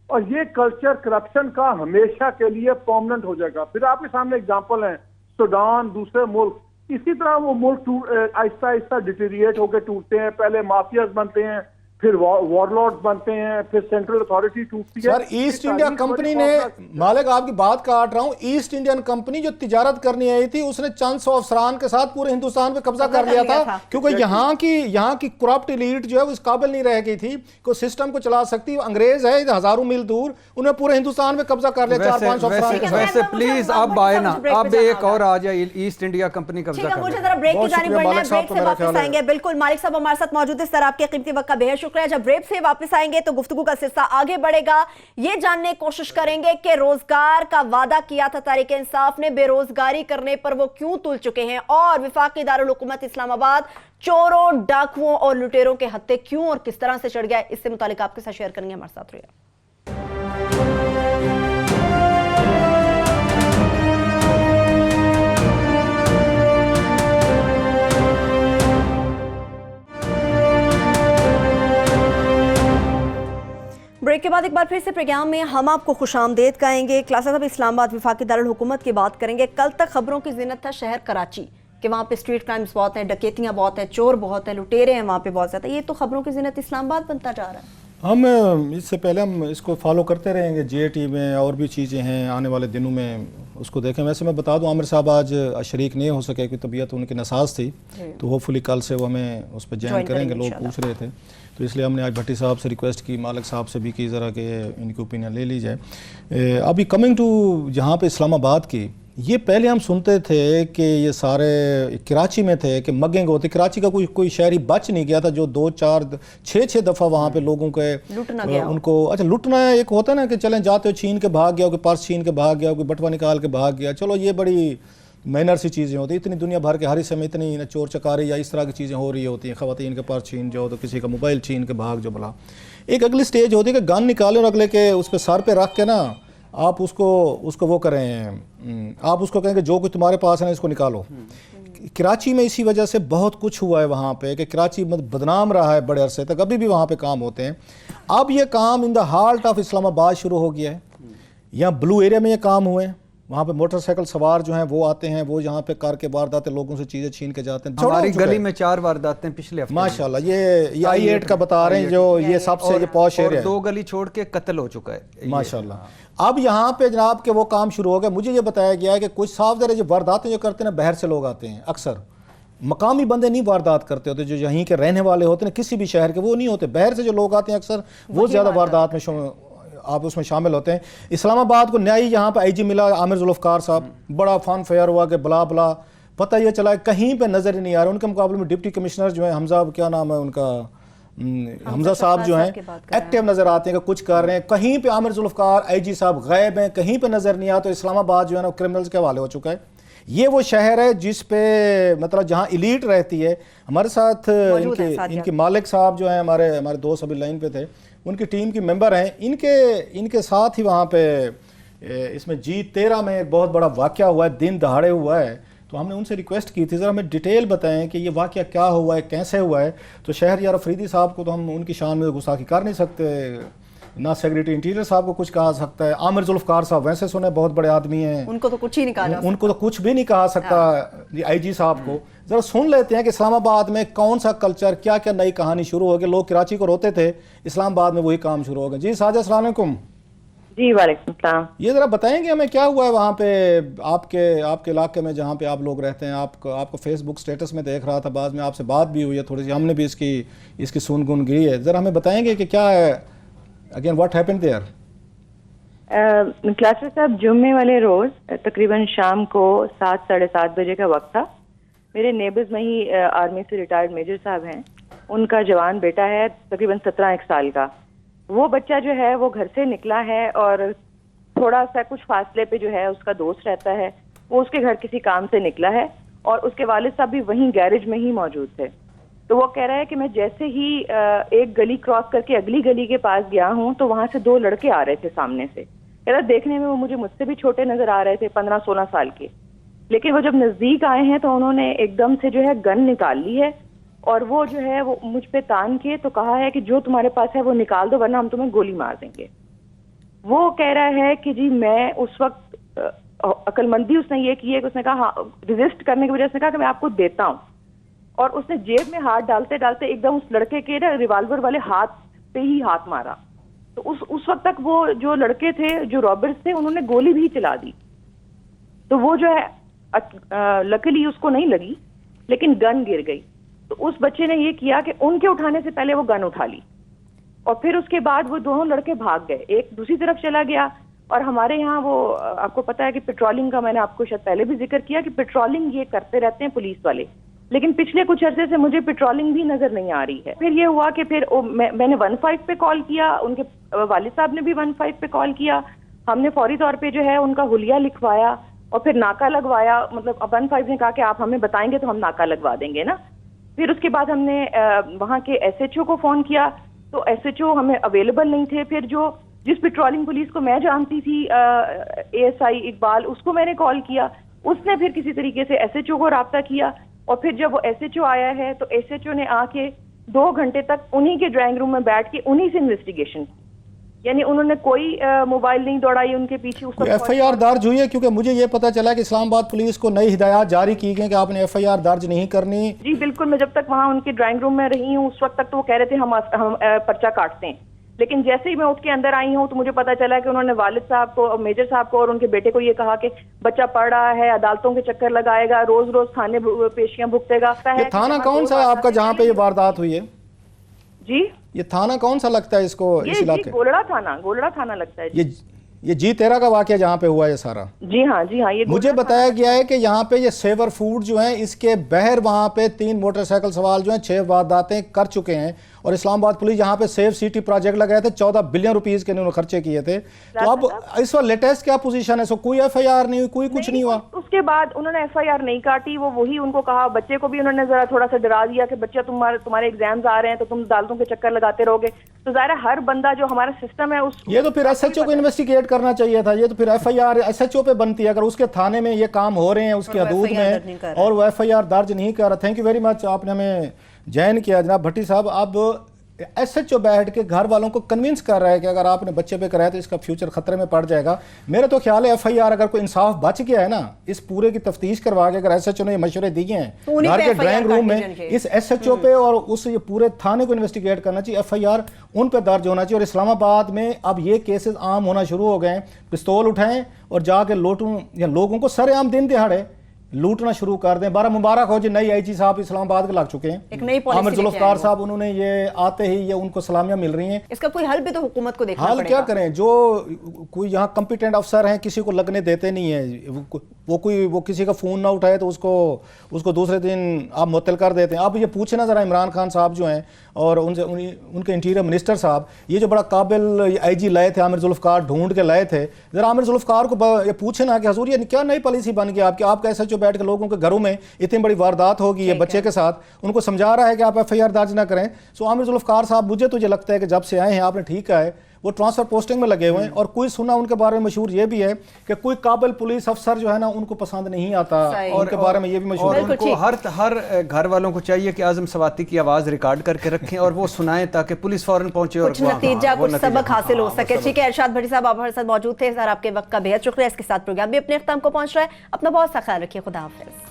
और ये कल्चर करप्शन का हमेशा के लिए परमानेंट हो जाएगा। फिर आपके सामने एग्जांपल है सूडान, दूसरे मुल्क, इसी तरह वो मुल्क आहिस्ता आहिस्ता डिटेरिएट होकर टूटते हैं। पहले माफियाज बनते हैं, फिर वॉरलॉर्ड्स बनते हैं, फिर सेंट्रल अथॉरिटी टूटती है। सर, ईस्ट इंडिया कंपनी ने, मालिक आपकी बात काट रहा हूं, ईस्ट इंडियन कंपनी जो तिजारत करनी आई थी उसने चंद 100 अफसरान के साथ पूरे हिंदुस्तान पे कब्जा कर लिया था, क्योंकि यहाँ की करप्ट एलीट जो है वो इस काबिल नहीं रह गई थी को सिस्टम को चला सकती। अंग्रेज है हजारों मील दूर, उन्हें पूरे हिंदुस्तान में कब्जा कर लिया 4-5 अफसरान। वैसे प्लीज अब आए ना, अब एक और आ जाए, ईस्ट इंडिया कंपनी कब्जा कर। मुझे जरा ब्रेक की जानी पड़ना है, ब्रेक से वापस आएंगे। बिल्कुल, मालिक साहब हमारे साथ मौजूद है। सर, आपके कीमती वक्त का बेहद शुक्रिया। जब ब्रेक से वापस आएंगे तो गुफ्तगू का सिलसिला आगे बढ़ेगा। ये जानने की कोशिश करेंगे कि रोजगार का वादा किया था तहरीक इंसाफ ने, बेरोजगारी करने पर वो क्यों तुल चुके हैं, और वफाकी दारुल हुकूमत इस्लामाबाद चोरों, डाकुओं और लुटेरों के हत्थे क्यों और किस तरह से चढ़ गया। इससे मुतालिक आपके साथ शेयर करेंगे, हमारे साथ रहिए। ब्रेक के बाद एक बार फिर से प्रोग्राम में हम आपको खुशामदेद कहेंगे। क्लास अब इस्लामाबाद वफाकी दारुल हुकूमत की बात करेंगे। कल तक खबरों की जिन्नत था शहर कराची कि वहाँ पे स्ट्रीट क्राइम्स बहुत हैं, डकैतियाँ बहुत हैं, चोर बहुत हैं, लुटेरे हैं वहाँ पे बहुत ज़्यादा। ये तो खबरों की जिन्नत इस्लामाबाद बनता जा रहा है। हम इससे पहले हम इसको फॉलो करते रहेंगे। जेटी में और भी चीज़ें हैं, आने वाले दिनों में उसको देखें। वैसे मैं बता दूं, आमिर साहब आज शरीक नहीं हो सके क्योंकि तबीयत उनकी नसाज थी, तो होपफुली कल से वो हमें उस पर ज्वाइन करेंगे। लोग पूछ रहे थे, तो इसलिए हमने आज भट्टी साहब से रिक्वेस्ट की, मालिक साहब से भी की ज़रा कि इनकी ओपिनियन ले ली जाए। अभी कमिंग टू जहाँ पे इस्लामाबाद की, ये पहले हम सुनते थे कि ये सारे कराची में थे कि मगेंगे होते। कराची का कोई शहरी बच नहीं गया था जो 2-4-6 दफ़ा वहाँ पे लोगों के उनको अच्छा लुटना एक होता है ना कि चलें जाते हो छीन के भाग गया, कोई पर्स छीन के भाग गया, कोई बटवा निकाल के भाग गया, चलो ये बड़ी माइनर सी चीज़ें होती। इतनी दुनिया भर के हर हिस्से में इतनी ना चोर चकारी या इस तरह की चीज़ें हो रही होती हैं। ख़वातीन के पर्स छीन जाओ तो किसी का मोबाइल छीन के भाग जो भला। एक अगली स्टेज होती है कि गन निकाले और अगले के उस पर सर पे रख के ना आप उसको वो करें, आप उसको कहेंगे जो कुछ तुम्हारे पास है ना इसको निकालो। कराची में इसी वजह से बहुत कुछ हुआ है वहाँ पे कि कराची बदनाम रहा है बड़े अरसे तक। अभी भी वहाँ पे काम होते हैं। अब ये काम in the heart of Islamabad शुरू हो गया है। यहाँ ब्लू एरिया में ये काम हुए हैं। वहाँ पे मोटरसाइकिल सवार जो हैं वो आते हैं, वो यहाँ पे कार के वारदातें लोगों से चीज़ें छीन के जाते हैं। हमारी गली में 4 वारदातें पिछले हफ्ते माशाल्लाह। ये I-8 का बता रहे हैं, जो ये सबसे ये पॉश एरिया है। 2 गली छोड़ के कत्ल हो चुका है माशाल्लाह। अब यहाँ पे जनाब के वो काम शुरू हो गया। मुझे ये बताया गया है कि कुछ साफ जो वारदातें जो करते हैं ना, बाहर से लोग आते हैं। अक्सर मकामी बंदे नहीं वारदात करते होते, जो यहीं के रहने वाले होते हैं किसी भी शहर के, वो नहीं होते। बाहर से जो लोग आते हैं अक्सर वो ज़्यादा वारदात में आप उसमें शामिल होते हैं। इस्लामाबाद को न्यायी यहाँ पे IG मिला आमिर जुल्फ़कार साहब, बड़ा फन फेयर हुआ कि बला बला, पता ये चला कहीं पे नज़र ही नहीं आ रहा। उनके मुकाबले में डिप्टी कमिश्नर जो है हमजा, क्या नाम है उनका, हमजा साहब जो हैं एक्टिव नज़र आते हैं कि कुछ कर रहे हैं। कहीं पे आमिर जुल्फ़कार IG साहब गायब हैं, कहीं पे नज़र नहीं आता। तो इस्लामाबाद जो है ना क्रिमिनल्स के हवाले हो चुका है। ये वो शहर है जिस पे मतलब जहाँ इलीट रहती है। हमारे साथ इनके मालिक साहब जो हैं, हमारे दोस्त अभी लाइन पे थे, उनकी टीम की मेंबर हैं। इनके साथ ही वहाँ पे इसमें G13 में एक बहुत बड़ा वाक़या हुआ है, दिन दहाड़े हुआ है। तो हमने उनसे रिक्वेस्ट की थी ज़रा हमें डिटेल बताएं कि ये वाक़या क्या हुआ है, कैसे हुआ है। तो शहर यार अफरीदी साहब को तो हम उनकी शान में गुस्ताखी कर नहीं सकते, ना सेक्रेटरी इंटीरियर साहब को कुछ कहा सकता है। आमिर जुल्फकार साहब वैसे सुने बहुत बड़े आदमी हैं, उनको तो कुछ ही नहीं कहा जा उनको तो कुछ भी नहीं कहा सकता। आईजी साहब को जरा सुन लेते हैं कि इस्लामाबाद में कौन सा कल्चर, क्या क्या नई कहानी शुरू हो गई। लोग कराची को रोते थे, इस्लामाबाद में वही काम शुरू हो गया। जी साजिद, अस्सलाम वालेकुम। जी वालेकुम सलाम। ये जरा बताएंगे हमें क्या हुआ है वहाँ पे आपके इलाके में जहाँ पे आप लोग रहते हैं। आपको फेसबुक स्टेटस में देख रहा था, बाद में आपसे बात भी हुई है थोड़ी सी, हमने भी इसकी सुनगुन की है। जरा हमें बताएंगे कि क्या है, again what happened there. Classes साहब, जुम्मे वाले रोज तकरीबन शाम को 7 साढ़े 7 बजे का वक्त था। मेरे नेबर्स में ही आर्मी से रिटायर्ड मेजर साहब हैं, उनका जवान बेटा है तकरीबन 17 साल का। वो बच्चा जो है वो घर से निकला है और थोड़ा सा कुछ फासले पे जो है उसका दोस्त रहता है, वो उसके घर किसी काम से निकला है और उसके वालिद साहब भी वहीं गैरेज में ही मौजूद थे। तो वो कह रहा है कि मैं जैसे ही एक गली क्रॉस करके अगली गली के पास गया हूँ तो वहां से 2 लड़के आ रहे थे सामने से। कह रहा देखने में वो मुझसे भी छोटे नजर आ रहे थे, 15-16 साल के, लेकिन वो जब नजदीक आए हैं तो उन्होंने एकदम से जो है गन निकाल ली है और वो जो है वो मुझ पे तान के तो कहा है कि जो तुम्हारे पास है वो निकाल दो वरना हम तुम्हें गोली मार देंगे। वो कह रहा है कि जी मैं उस वक्त अक्लमंदी उसने ये की है कि उसने कहा हाँ, रिजिस्ट करने की वजह से कहा कि मैं आपको देता हूँ, और उसने जेब में हाथ डालते डालते एकदम उस लड़के के ना रिवॉल्वर वाले हाथ पे ही हाथ मारा। तो उस वक्त तक वो जो लड़के थे, जो रॉबर्स थे, उन्होंने गोली भी चला दी। तो वो जो है लकीली उसको नहीं लगी लेकिन गन गिर गई। तो उस बच्चे ने ये किया कि उनके उठाने से पहले वो गन उठा ली और फिर उसके बाद वो दोनों लड़के भाग गए, एक दूसरी तरफ चला गया। और हमारे यहाँ वो आपको पता है कि पेट्रोलिंग का, मैंने आपको शायद पहले भी जिक्र किया कि पेट्रोलिंग ये करते रहते हैं पुलिस वाले, लेकिन पिछले कुछ अरसे से मुझे पेट्रोलिंग भी नजर नहीं आ रही है। फिर ये हुआ कि फिर मैंने 15 पे कॉल किया, उनके वालिद साहब ने भी 15 पे कॉल किया। हमने फौरी तौर पे जो है उनका हुलिया लिखवाया और फिर नाका लगवाया। मतलब 15 ने कहा कि आप हमें बताएंगे तो हम नाका लगवा देंगे ना। फिर उसके बाद हमने वहाँ के SHO को फोन किया तो SHO हमें अवेलेबल नहीं थे। फिर जिस पेट्रोलिंग पुलिस को मैं जानती थी, ASI इकबाल, उसको मैंने कॉल किया, उसने फिर किसी तरीके से SHO को राब्ता किया और फिर जब वो SHO आया है तो SHO ने आके 2 घंटे तक उन्हीं के ड्राइंग रूम में बैठ के उन्हीं से इन्वेस्टिगेशन, यानी उन्होंने कोई मोबाइल नहीं दौड़ाई उनके पीछे। FIR दर्ज हुई है? क्योंकि मुझे ये पता चला कि इस्लामाबाद पुलिस को नई हिदायत जारी की गई कि आपने FIR दर्ज नहीं करनी। जी बिल्कुल, मैं जब तक वहाँ उनके ड्राइंग रूम में रही हूँ उस वक्त तक तो वो कह रहे थे हम पर्चा काटते हैं, लेकिन जैसे ही मैं उठ के अंदर आई हूँ तो मुझे पता चला कि उन्होंने वालिद साहब को, मेजर साहब को और उनके बेटे को ये कहा कि बच्चा पढ़ रहा है, अदालतों के चक्कर लगाएगा, रोज रोज थाने पेशियां भुगतेगा। ये थाना कौन सा है आपका जहाँ पे ये वारदात हुई है? जी ये थाना कौन सा लगता है इसको? इस इलाके गोलड़ा थाना लगता है। ये G13 का वाकया जहाँ पे हुआ है सारा? जी हाँ ये मुझे बताया गया है कि यहाँ पे ये सेवर फूड जो है इसके बहर वहाँ पे 3 मोटरसाइकिल सवार जो हैं 6 वारदातें कर चुके हैं और इस्लामाबाद पुलिस यहाँ पे सेफ सिटी प्रोजेक्ट लगाए थे, 14 बिलियन रुपीस के उन्होंने खर्चे किए थे। तो अब इस वक्त लेटेस्ट क्या पोजीशन है? सो कोई FIR नहीं हुई, कोई कुछ नहीं हुआ? उसके बाद उन्होंने FIR नहीं काटी। वो वही उनको कहा, बच्चे को भी उन्होंने जरा थोड़ा सा डरा दिया कि बच्चा तुम्हारे एग्जाम्स आ रहे हैं तो तुम अदालतों के चक्कर लगाते रहोगे। तो जाहिर है हर बंदा जो हमारा सिस्टम है उस ये तो फिर SHO को इन्वेस्टिगेट करना चाहिए था। ये तो फिर FIR SHO पे बनती है, अगर उसके थाने में ये काम हो रहे हैं उसकी हदूद में और वो FIR दर्ज नहीं कर रहा। थैंक यू वेरी मच, आपने हमें जॉइन किया जनाब भट्टी साहब। अब SHO बैठ के घर वालों को कन्विंस कर रहा है कि अगर आपने बच्चे पे कराया तो इसका फ्यूचर खतरे में पड़ जाएगा। मेरा तो ख्याल है FIR अगर कोई इंसाफ बच गया है ना, इस पूरे की तफ्तीश करवा के अगर SHO ने ये मशवरे दिए हैं घर के ड्राइंग रूम में, इस SHO पे और उस ये पूरे थाने को इन्वेस्टिगेट करना चाहिए, FIR उन पे दर्ज होना चाहिए। और इस्लामाबाद में अब ये केसेस आम होना शुरू हो गए हैं, पिस्तौल उठाएं और जाके लूटूं या लोगों को सरेआम दिन दिहाड़े लूटना शुरू कर दें। बारह मुबारक हो जी, नई IG साहब इस्लामाबाद के लग चुके हैं, एक नई पॉलिसी आमिर जुल्फकार साहब, उन्होंने ये आते ही ये उनको सलामियां मिल रही हैं। इसका कोई हल भी तो हुकूमत को देखना पड़ेगा। हल क्या करें? जो कोई यहाँ कॉम्पिटेंट अफसर हैं किसी को लगने देते नहीं है। वो किसी का फ़ोन ना उठाए तो उसको दूसरे दिन आप मुअत्तल कर देते हैं। आप ये पूछना ज़रा इमरान खान साहब जो हैं और उनके इंटीरियर मिनिस्टर साहब, ये जो बड़ा काबिल IG लाए थे, आमिर जुल्फकार ढूंढ के लाए थे, ज़रा आमिर जुल्फकार को ये पूछे ना कि हजूर ये क्या नई पॉलिसी बन गई आपका SHO बैठ के लोगों के घरों में इतनी बड़ी वारदात होगी ये बच्चे के साथ, उनको समझा रहा है कि आप FIR दर्ज ना करें। सो आमिर जुल्फकार साहब, मुझे तो ये लगता है कि जब से आए हैं आपने ठीक है, वो ट्रांसफर पोस्टिंग में लगे हुए हैं, और कोई सुना उनके बारे में मशहूर ये भी है कि कोई काबिल पुलिस अफसर जो है ना उनको पसंद नहीं आता, सही। उनके बारे में ये भी मशहूर और है। बिल्कुल उनको ठीक। हर घर वालों को चाहिए कि आजम सवाती की आवाज़ रिकॉर्ड करके रखें और वो सुनाएं ताकि पुलिस फौरन पहुंचे और कुछ नतीजा, कुछ सबक हासिल हो सके। ठीक है, इरशाद भट्टी साहब आप हमारे साथ मौजूद थे सर, आपके वक्त का बेहद शुक्रिया। इसके साथ प्रोग्राम भी अपने अख्ताम को पहुंच रहा है। अपना बहुत सा ख्याल रखिए, खुदा हाफिज।